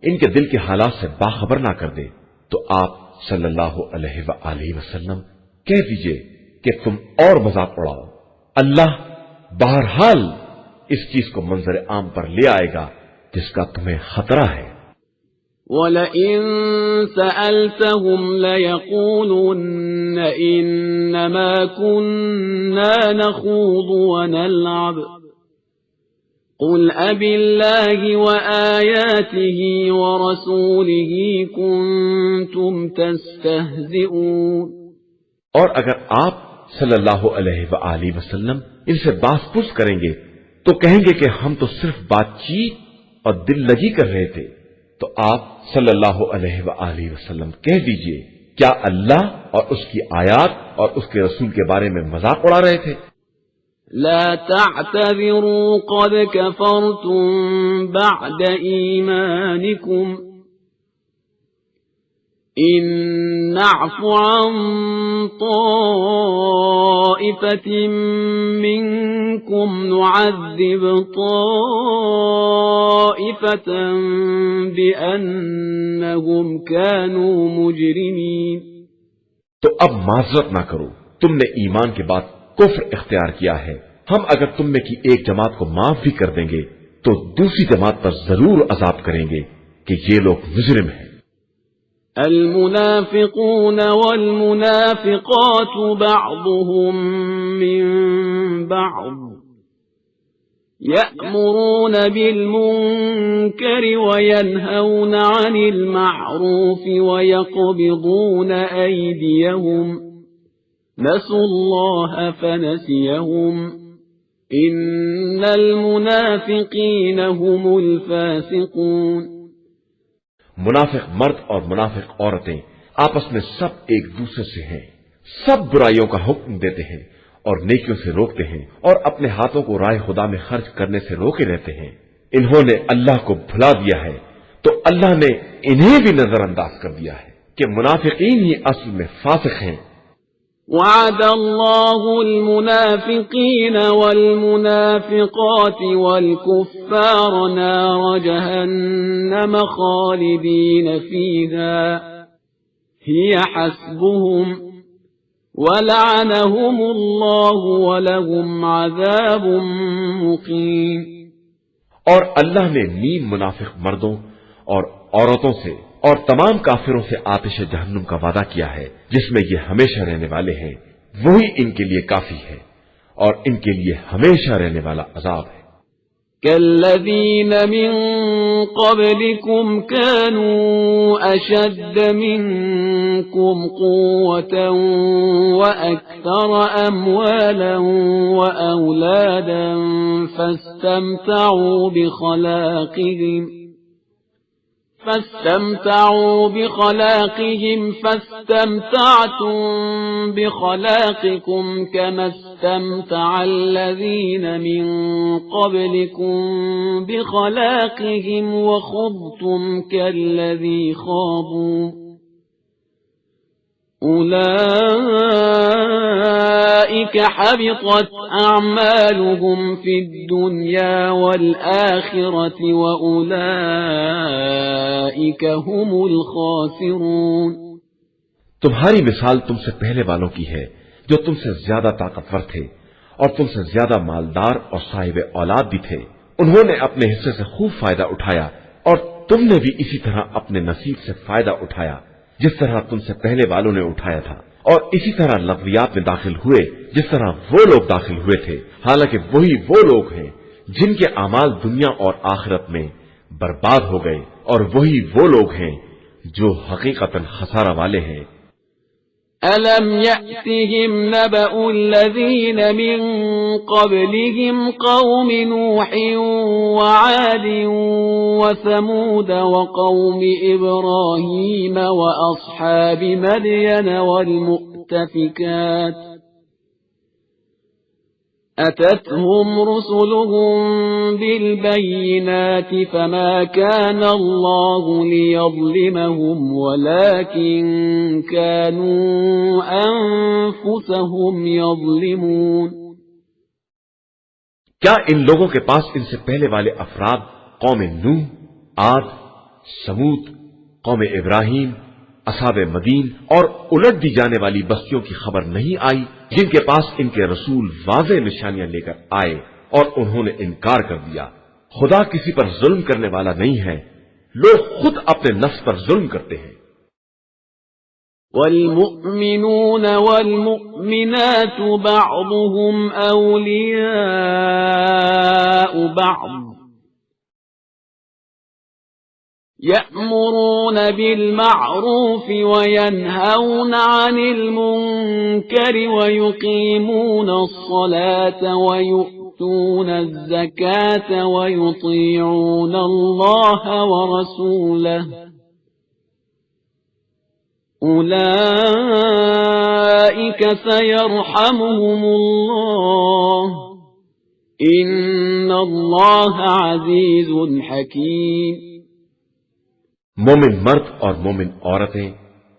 ان کے دل کے حالات سے باخبر نہ کر دے، تو آپ صلی اللہ علیہ وآلہ وسلم کہہ دیجئے کہ تم اور مذاق اڑاؤ، اللہ بہرحال اس چیز کو منظر عام پر لے آئے گا جس کا تمہیں خطرہ ہے۔ وَلَئِن سَأَلْتَهُمْ لَيَقُولُنَّ إِنَّمَا كُنَّا نَخُوضُ وَنَلْعَبُ قُلْ أَبِاللَّهِ وَآيَاتِهِ وَرَسُولِهِ كُنتُمْ تَسْتَهْزِئُونَ۔ اور اگر آپ صلی اللہ علیہ وآلہ وسلم ان سے باس پوچھ کریں گے تو کہیں گے کہ ہم تو صرف بات چیت اور دل لگی کر رہے تھے، تو آپ صلی اللہ علیہ وآلہ وسلم کہہ دیجئے کیا اللہ اور اس کی آیات اور اس کے رسول کے بارے میں مذاق اڑا رہے تھے؟ لا تعتذروا قد كفرتم بعد إيمانكم إن نعف عن طائفة منكم نعذب طائفة بأنهم كانوا مجرمين۔ تو اب معذرت نہ کرو، تم نے ایمان کے بعد کفر اختیار کیا ہے، ہم اگر تم میں کی ایک جماعت کو معاف بھی کر دیں گے تو دوسری جماعت پر ضرور عذاب کریں گے کہ یہ لوگ مجرم ہیں۔ المنافقون والمنافقات بعضهم من بعض يأمرون بالمنكر وينهون عن المعروف ويقبضون أيديهم نسوا الله فنسيهم إن المنافقين هم الفاسقون۔ منافق مرد اور منافق عورتیں آپس میں سب ایک دوسرے سے ہیں، سب برائیوں کا حکم دیتے ہیں اور نیکیوں سے روکتے ہیں اور اپنے ہاتھوں کو راہ خدا میں خرچ کرنے سے روکے رہتے ہیں۔ انہوں نے اللہ کو بھلا دیا ہے تو اللہ نے انہیں بھی نظر انداز کر دیا ہے کہ منافقین ہی اصل میں فاسق ہیں۔ وعد الله المنافقين والمنافقات والكفار نار جهنم خالدين فيها هي حسبهم ولعنهم الله ولهم عذاب مقيم۔ اور اللہ نے نیم منافق مردوں اور عورتوں سے اور تمام کافروں سے آتش جہنم کا وعدہ کیا ہے جس میں یہ ہمیشہ رہنے والے ہیں، وہی ان کے لیے کافی ہے اور ان کے لیے ہمیشہ رہنے والا عذاب ہے۔ كالذين من قبلكم كانوا أشد منكم قوة وأكثر أموالا وأولادا فاستمتعوا بخلاقهم فاستمتعتم بخلاقكم كما استمتع الذين من قبلكم بخلاقهم وخضتم كالذي خاضوا أولئك حبطت أعمالهم في الدنيا والآخرة وأولئك هم الخاسرون. تمہاری مثال تم سے پہلے والوں کی ہے جو تم سے زیادہ طاقتور تھے اور تم سے زیادہ مالدار اور صاحب اولاد بھی تھے. انہوں نے اپنے حصے سے خوب فائدہ اٹھایا اور تم نے بھی اسی طرح اپنے نصیب سے فائدہ اٹھایا جس طرح تم سے پہلے والوں نے اٹھایا تھا، اور اسی طرح لغویات میں داخل ہوئے جس طرح وہ لوگ داخل ہوئے تھے، حالانکہ وہی وہ لوگ ہیں جن کے اعمال دنیا اور آخرت میں برباد ہو گئے، اور وہی وہ لوگ ہیں جو حقیقتاً خسارہ والے ہیں. أَلَمْ يَأْتِهِمْ نَبَأُ الَّذِينَ مِنْ قَبْلِهِمْ قَوْمِ نُوحٍ وَعَادٍ وَثَمُودَ وَقَوْمِ إِبْرَاهِيمَ وَأَصْحَابِ مَدْيَنَ وَالْمُؤْتَفِكَاتِ أَتَتْهُمْ رُسُلُهُم بِالْبَيِّنَاتِ فَمَا كَانَ اللَّهُ لِيَظْلِمَهُمْ وَلَكِن كَانُوا أَنفُسَهُمْ يَظْلِمُونَ. کیا ان لوگوں کے پاس ان سے پہلے والے افراد قوم نوح، عاد، سمود، قوم ابراہیم، اصحاب مدین اور الٹ دی جانے والی بستیوں کی خبر نہیں آئی جن کے پاس ان کے رسول واضح نشانیاں لے کر آئے اور انہوں نے انکار کر دیا؟ خدا کسی پر ظلم کرنے والا نہیں ہے، لوگ خود اپنے نفس پر ظلم کرتے ہیں. والمؤمنون والمؤمنات بعضهم أولياء بعض يأمرون بالمعروف وينهون عن المنكر ويقيمون الصلاة ويؤتون الزكاة ويطيعون الله ورسوله أولئك سيرحمهم الله إن الله عزيز حكيم. مومن مرد اور مومن عورتیں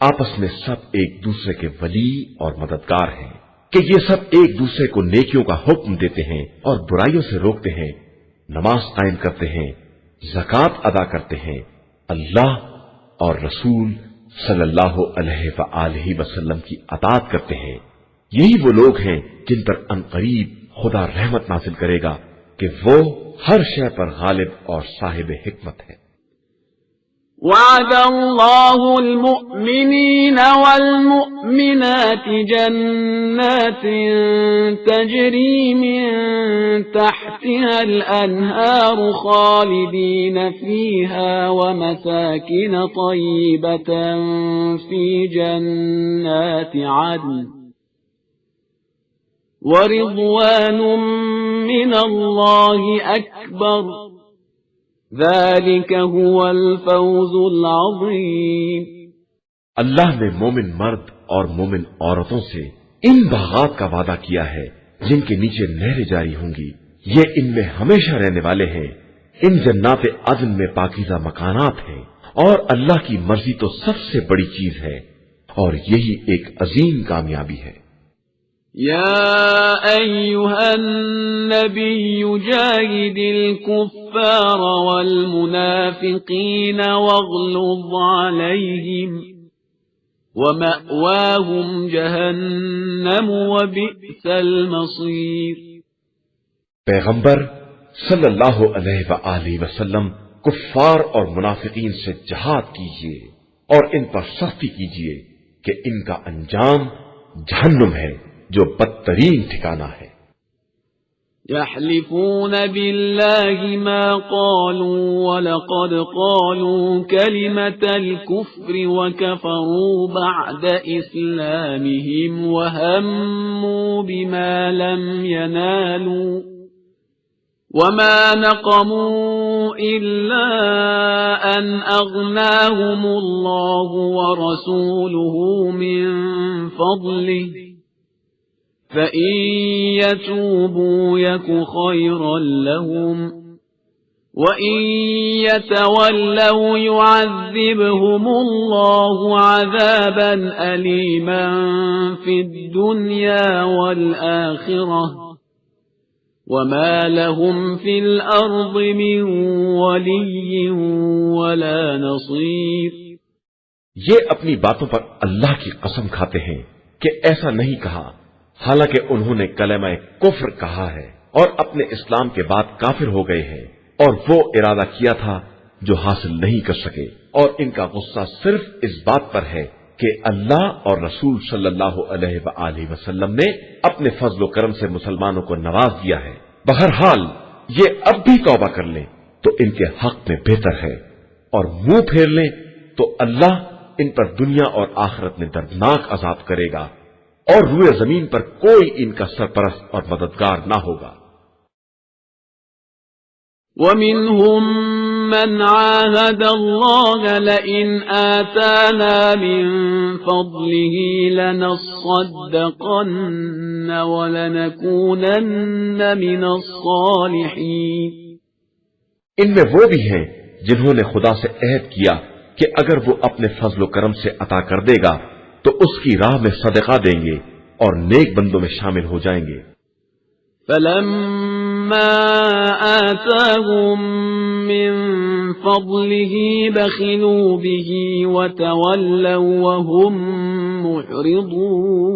آپس میں سب ایک دوسرے کے ولی اور مددگار ہیں کہ یہ سب ایک دوسرے کو نیکیوں کا حکم دیتے ہیں اور برائیوں سے روکتے ہیں، نماز قائم کرتے ہیں، زکوٰۃ ادا کرتے ہیں، اللہ اور رسول صلی اللہ علیہ وآلہ وسلم کی اطاعت کرتے ہیں. یہی وہ لوگ ہیں جن پر عنقریب خدا رحمت نازل کرے گا کہ وہ ہر شے پر غالب اور صاحب حکمت ہے. وعد الله المؤمنين والمؤمنات جنات تجري من تحتها الأنهار خالدين فيها ومساكن طيبة في جنات عدن ورضوان من الله أكبر ذلك هو الفوز العظيم. اللہ نے مومن مرد اور مومن عورتوں سے ان باغات کا وعدہ کیا ہے جن کے نیچے نہریں جاری ہوں گی، یہ ان میں ہمیشہ رہنے والے ہیں. ان جنات عدن میں پاکیزہ مکانات ہیں اور اللہ کی مرضی تو سب سے بڑی چیز ہے اور یہی ایک عظیم کامیابی ہے. يا أيها النبي جاهد الكفار والمنافقين واغلظ عليهم ومأواهم جهنم وبئس المصير. پیغمبر صلی اللہ علیہ وآلہ وسلم کفار اور منافقین سے جہاد کیجیے اور ان پر سختی کیجیے کہ ان کا انجام جہنم ہے جو بدترین ٹھکانہ ہے. يحلفون بالله ما قالوا ولقد قالوا كلمة الكفر وكفروا بعد إسلامهم وهموا بما لم ينالوا وما نقموا إلا أن أغناهم الله ورسوله من فضله فإن يتوبوا يك خيرا لهم وَإِن يَتَوَلَّوْا يُعَذِّبْهُمُ اللَّهُ عَذَابًا أَلِيمًا فِي الدُّنْيَا وَالْآخِرَةِ وَمَا لَهُمْ فِي الْأَرْضِ مِنْ وَلِيٍّ وَلَا نَصِيرٍ۔ یہ اپنی باتوں پر اللہ کی قسم کھاتے ہیں کہ ایسا نہیں کہا، حالانکہ انہوں نے کلمہ کفر کہا ہے اور اپنے اسلام کے بعد کافر ہو گئے ہیں، اور وہ ارادہ کیا تھا جو حاصل نہیں کر سکے، اور ان کا غصہ صرف اس بات پر ہے کہ اللہ اور رسول صلی اللہ علیہ وآلہ وسلم نے اپنے فضل و کرم سے مسلمانوں کو نواز دیا ہے۔ بہرحال یہ اب بھی توبہ کر لیں تو ان کے حق میں بہتر ہے، اور منہ پھیر لیں تو اللہ ان پر دنیا اور آخرت میں دردناک عذاب کرے گا، اور روئے زمین پر کوئی ان کا سرپرست اور مددگار نہ ہوگا۔ وَمِنْهُمْ مَنْ عَاهَدَ اللَّهَ لَئِنْ آتَانَا مِنْ فَضْلِهِ لَنَصَّدَّقَنَّ وَلَنَكُونَنَّ مِنَ الصَّالِحِينَ۔ ان میں وہ بھی ہیں جنہوں نے خدا سے عہد کیا کہ اگر وہ اپنے فضل و کرم سے عطا کر دے گا تو اس کی راہ میں صدقہ دیں گے اور نیک بندوں میں شامل ہو جائیں گے۔ فَلَمَّا آتَاهُم مِّن فَضْلِهِ بَخِلُوا بِهِ وَتَوَلَّوْا وَهُم مُّعْرِضُونَ۔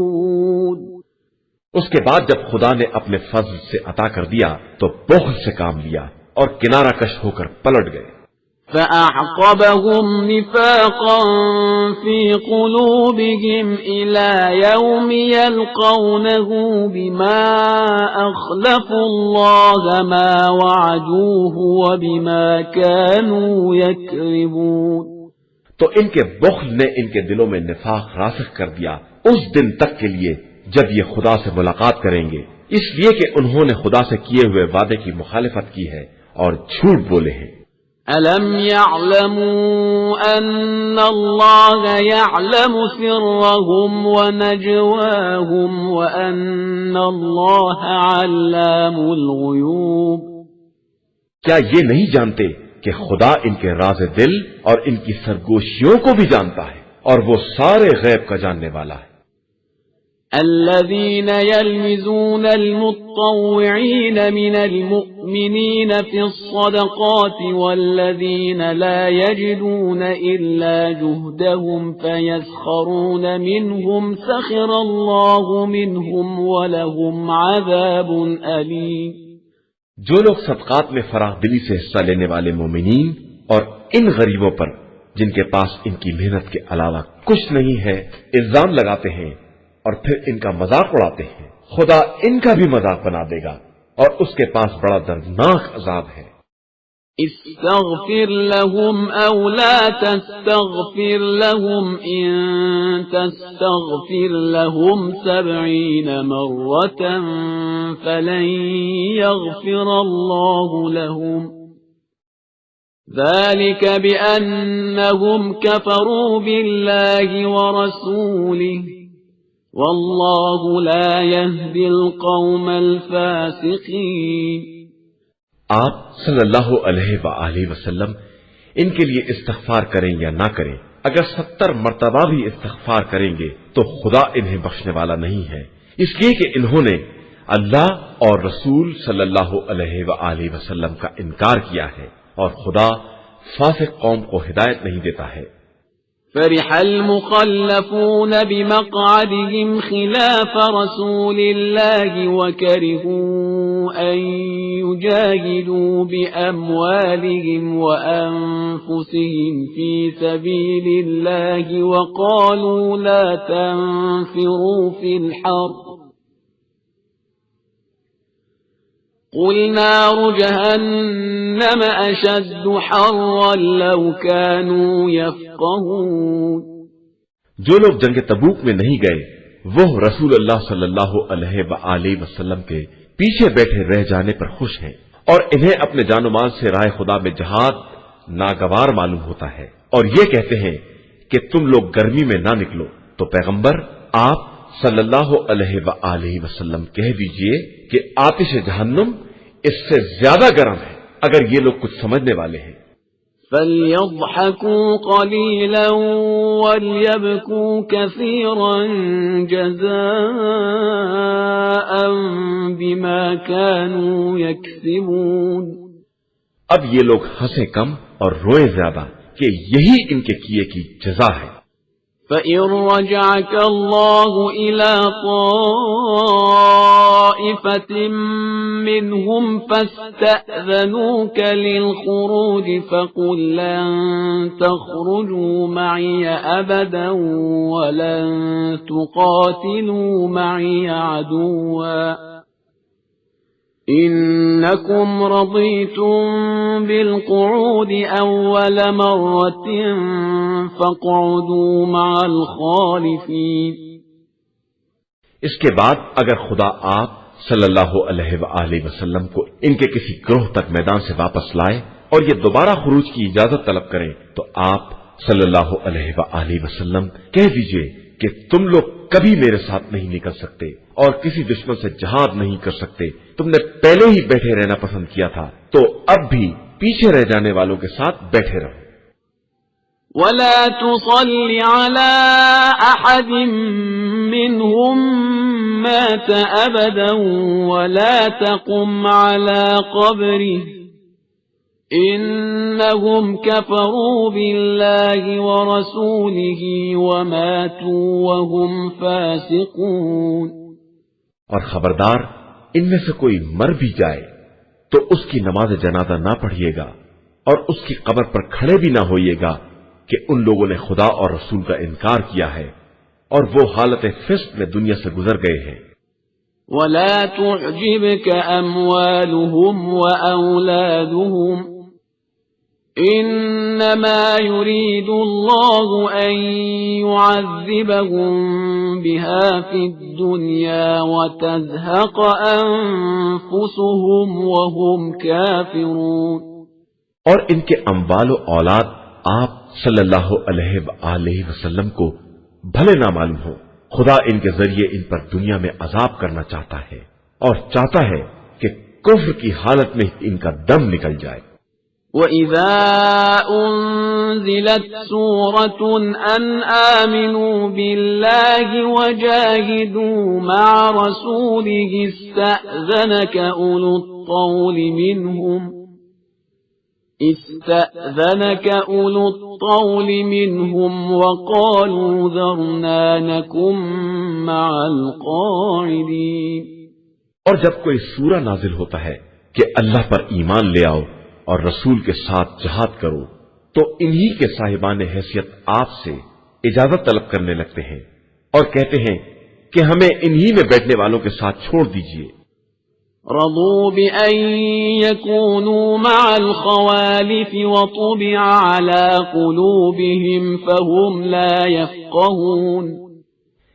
اس کے بعد جب خدا نے اپنے فضل سے عطا کر دیا تو بخل سے کام لیا اور کنارہ کش ہو کر پلٹ گئے۔ فَأَعْقَبَهُمْ نِفَاقًا فِي قُلُوبِهِمْ إِلَى يَوْمِ يَلْقَوْنَهُ بِمَا أَخْلَفُوا اللَّهَ مَا وَعَدُوهُ وَبِمَا كَانُوا يَكْذِبُونَ۔ تو ان کے بخل نے ان کے دلوں میں نفاق راسخ کر دیا اس دن تک کے لیے جب یہ خدا سے ملاقات کریں گے، اس لیے کہ انہوں نے خدا سے کیے ہوئے وعدے کی مخالفت کی ہے اور جھوٹ بولے ہیں۔ أَلَمْ يَعْلَمُوا أَنَّ اللَّهَ يَعْلَمُ سِرَّهُمْ وَنَجْوَاهُمْ وَأَنَّ اللَّهَ عَلَّامُ الْغُيُوبِ۔ کیا یہ نہیں جانتے کہ خدا ان کے راز دل اور ان کی سرگوشیوں کو بھی جانتا ہے، اور وہ سارے غیب کا جاننے والا ہے۔ الذين يلمزون المتطوعين من المؤمنين في الصدقات والذين لا يجدون إلا جهدهم فيسخرون منهم سخر الله منهم ولهم عذاب أليم۔ جو لوگ صدقات میں فراخ دلی سے حصہ لینے والے مومنین اور ان غریبوں پر جن کے پاس ان کی محنت کے علاوہ کچھ نہیں ہے الزام لگاتے ہیں اور پھر ان کا مذاق اڑاتے ہیں، خدا ان کا بھی مذاق بنا دے گا اور اس کے پاس بڑا دردناک عذاب ہے۔ استغفر لهم أو لا تستغفر لهم إن تستغفر لهم 70 مرة فلن يغفر الله لهم ذلك بأنهم كفروا بالله ورسوله والله لا يهدي القوم الفاسقين۔ آپ صلی اللہ علیہ وآلہ وسلم ان کے لیے استغفار کریں یا نہ کریں، اگر 70 مرتبہ بھی استغفار کریں گے تو خدا انہیں بخشنے والا نہیں ہے، اس لیے کہ انہوں نے اللہ اور رسول صلی اللہ علیہ وآلہ وسلم کا انکار کیا ہے، اور خدا فاسق قوم کو ہدایت نہیں دیتا ہے۔ فرح المخلفون بمقعدهم خلاف رسول الله وكرهوا أن يجاهدوا بأموالهم وأنفسهم في سبيل الله وقالوا لا تنفروا في الحر قل نار جهنم أشد حرا لو كانوا يفقهون۔ جو لوگ جنگ تبوک میں نہیں گئے وہ رسول اللہ صلی اللہ علیہ وآلہ وسلم کے پیچھے بیٹھے رہ جانے پر خوش ہیں، اور انہیں اپنے جان و مال سے راہ خدا میں جہاد ناگوار معلوم ہوتا ہے، اور یہ کہتے ہیں کہ تم لوگ گرمی میں نہ نکلو۔ تو پیغمبر آپ صلی اللہ علیہ وآلہ وسلم کہہ دیجئے کہ آتش جہنم اس سے زیادہ گرم ہے، اگر یہ لوگ کچھ سمجھنے والے ہیں۔ فَلْيَضْحَكُوا قَلِيلًا وَلْيَبْكُوا كَثِيرًا جَزَاءً بِمَا كَانُوا يَكْسِبُونَ۔ اب یہ لوگ ہنسیں کم اور روئیں زیادہ کہ یہی ان کے کیے کی جزا ہے۔ فَإِن رَّجَعَكَ اللَّهُ إِلَىٰ طَائِفَةٍ مِّنْهُمْ فَاسْتَأْذَنُوكَ لِلْخُرُوجِ فَقُل لَّن تَخْرُجُوا مَعِيَ أَبَدًا وَلَن تُقَاتِلُوا مَعِيَ عَدُوًّا إِنَّكُمْ رَضِيتُم بِالْقُعُودِ أَوَّلَ مَرَّةٍ فَاقْعُدُوا مَعَ الْخَالِفِينَ۔ اس کے بعد اگر خدا آپ صلی اللہ علیہ وآلہ وسلم کو ان کے کسی گروہ تک میدان سے واپس لائے اور یہ دوبارہ خروج کی اجازت طلب کریں تو آپ صلی اللہ علیہ وآلہ وسلم کہہ دیجئے کہ تم لوگ کبھی میرے ساتھ نہیں نکل سکتے اور کسی دشمن سے جہاد نہیں کر سکتے، تم نے پہلے ہی بیٹھے رہنا پسند کیا تھا تو اب بھی پیچھے رہ جانے والوں کے ساتھ بیٹھے رہو۔ وَلَا تُصَلِّ عَلَىٰ أَحَدٍ مِّنْهُم مَّاتَ أَبَدًا وَلَا تَقُمْ عَلَىٰ قَبْرِهِ إِنَّهُمْ كَفَرُوا بِاللَّهِ وَرَسُولِهِ وَمَاتُوا وَهُمْ فَاسِقُونَ۔ اور خبردار ان میں سے کوئی مر بھی جائے تو اس کی نماز جنازہ نہ پڑھیے گا اور اس کی قبر پر کھڑے بھی نہ ہوئیے گا کہ ان لوگوں نے خدا اور رسول کا انکار کیا ہے اور وہ حالت فسق میں دنیا سے گزر گئے ہیں۔ وَلَا تُعْجِبْكَ أَمْوَالُهُمْ وَأَوْلَادُهُمْ إِنَّمَا يُرِيدُ اللَّهُ أَن يُعَذِّبَهُم بِهَا فِي الدُّنْيَا وَتَزْهَقَ أَنفُسُهُمْ وَهُمْ كَافِرُونَ۔ اور ان کے اموال و اولاد آپ صلی اللہ علیہ وآلہ وسلم کو بھلے نہ معلوم ہو، خدا ان کے ذریعے ان پر دنیا میں عذاب کرنا چاہتا ہے اور چاہتا ہے کہ کفر کی حالت میں ان کا دم نکل جائے۔ وَإِذَا أُنزِلَتْ سُورَةٌ أَنْ آمِنُوا بِاللَّهِ وَجَاهِدُوا مَعَ رَسُولِهِ اسْتَأْذَنَكَ أُولُو الطَّوْلِ مِنْهُمْ وَقَالُوا ذَرْنَا نَكُن مَّعَ الْقَاعِدِينَ۔ اور جب کوئی سورہ نازل ہوتا ہے کہ اللہ پر ایمان لے آؤ اور رسول کے ساتھ جہاد کرو تو انہی کے صاحبان حیثیت آپ سے اجازت طلب کرنے لگتے ہیں اور کہتے ہیں کہ ہمیں انہی میں بیٹھنے والوں کے ساتھ چھوڑ دیجئے۔ رضوا بأن يكونوا مع الخوالف وطبع على قلوبهم فهم لا يفقهون۔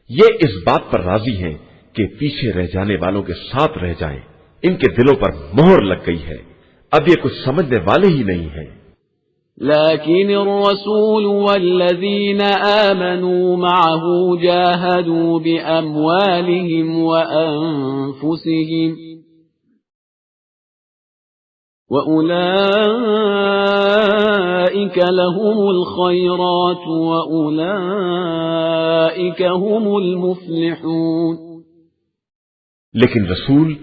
یہ اس بات پر راضی ہیں کہ پیچھے رہ جانے والوں کے ساتھ رہ جائیں، ان کے دلوں پر مہر لگ گئی ہے، اب یہ کچھ سمجھنے والے ہی نہیں ہیں۔ لكن الرسول والذين آمنوا معه جاهدوا بأموالهم وأنفسهم وَأُولَئِكَ لَهُمُ الْخَيْرَاتُ وَأُولَئِكَ هُمُ الْمُفْلِحُونَ۔ لیکن رسول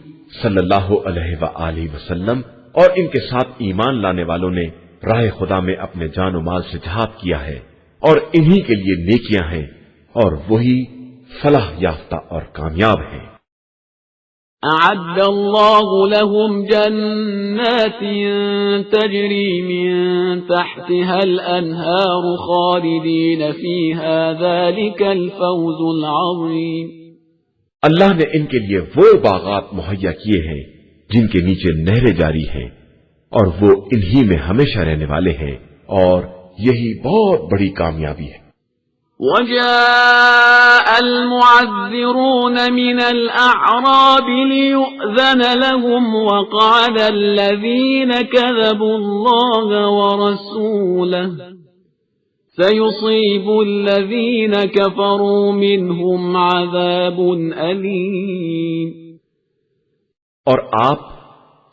صلی اللہ علیہ وآلہ وسلم اور ان کے ساتھ ایمان لانے والوں نے راہ خدا میں اپنے جان و مال سے جہاد کیا ہے اور انہی کے لیے نیکیاں ہیں اور وہی فلاح یافتہ اور کامیاب ہیں۔ أعد الله لهم جنات تجري من تحتها الأنهار خالدين فيها ذلك الفوز العظيم۔ اللہ نے ان کے لیے وہ باغات مہیا کیے ہیں جن کے نیچے نہریں جاری ہیں اور وہ انہی میں ہمیشہ رہنے والے ہیں اور یہی بہت بڑی کامیابی ہے۔ وَجَاءَ الْمُعَذِّرُونَ مِنَ الْأَعْرَابِ لِيُؤْذَنَ لَهُمْ وَقَعَدَ الَّذِينَ كَذَبُوا اللَّهَ وَرَسُولَهُ سَيُصِيبُ الَّذِينَ كَفَرُوا مِنْهُمْ عَذَابٌ أَلِيمٌ۔ اور آپ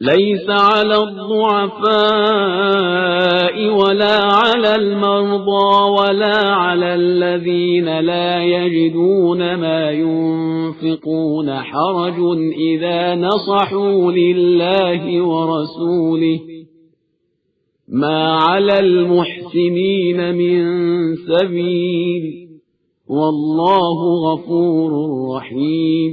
ليس على الضعفاء ولا على المرضى ولا على الذين لا يجدون ما ينفقون حرج إذا نصحوا لله ورسوله ما على المحسنين من سبيل والله غفور رحيم۔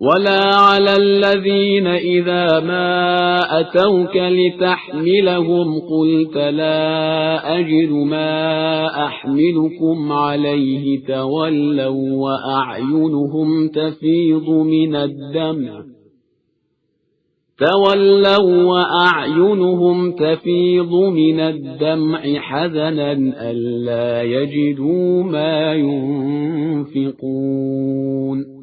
ولا على الذين إذا ما أتوك لتحملهم قلت لا أجد ما أحملكم عليه تولوا وأعينهم تفيض من الدمع حزنا ألا يجدوا ما ينفقون۔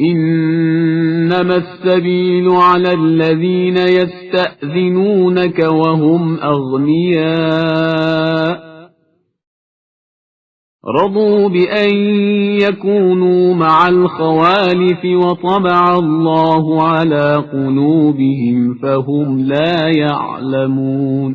إنما السبيل على الذين يستأذنونك وهم أغنياء رضوا بأن يكونوا مع الخوالف وطبع الله على قلوبهم فهم لا يعلمون۔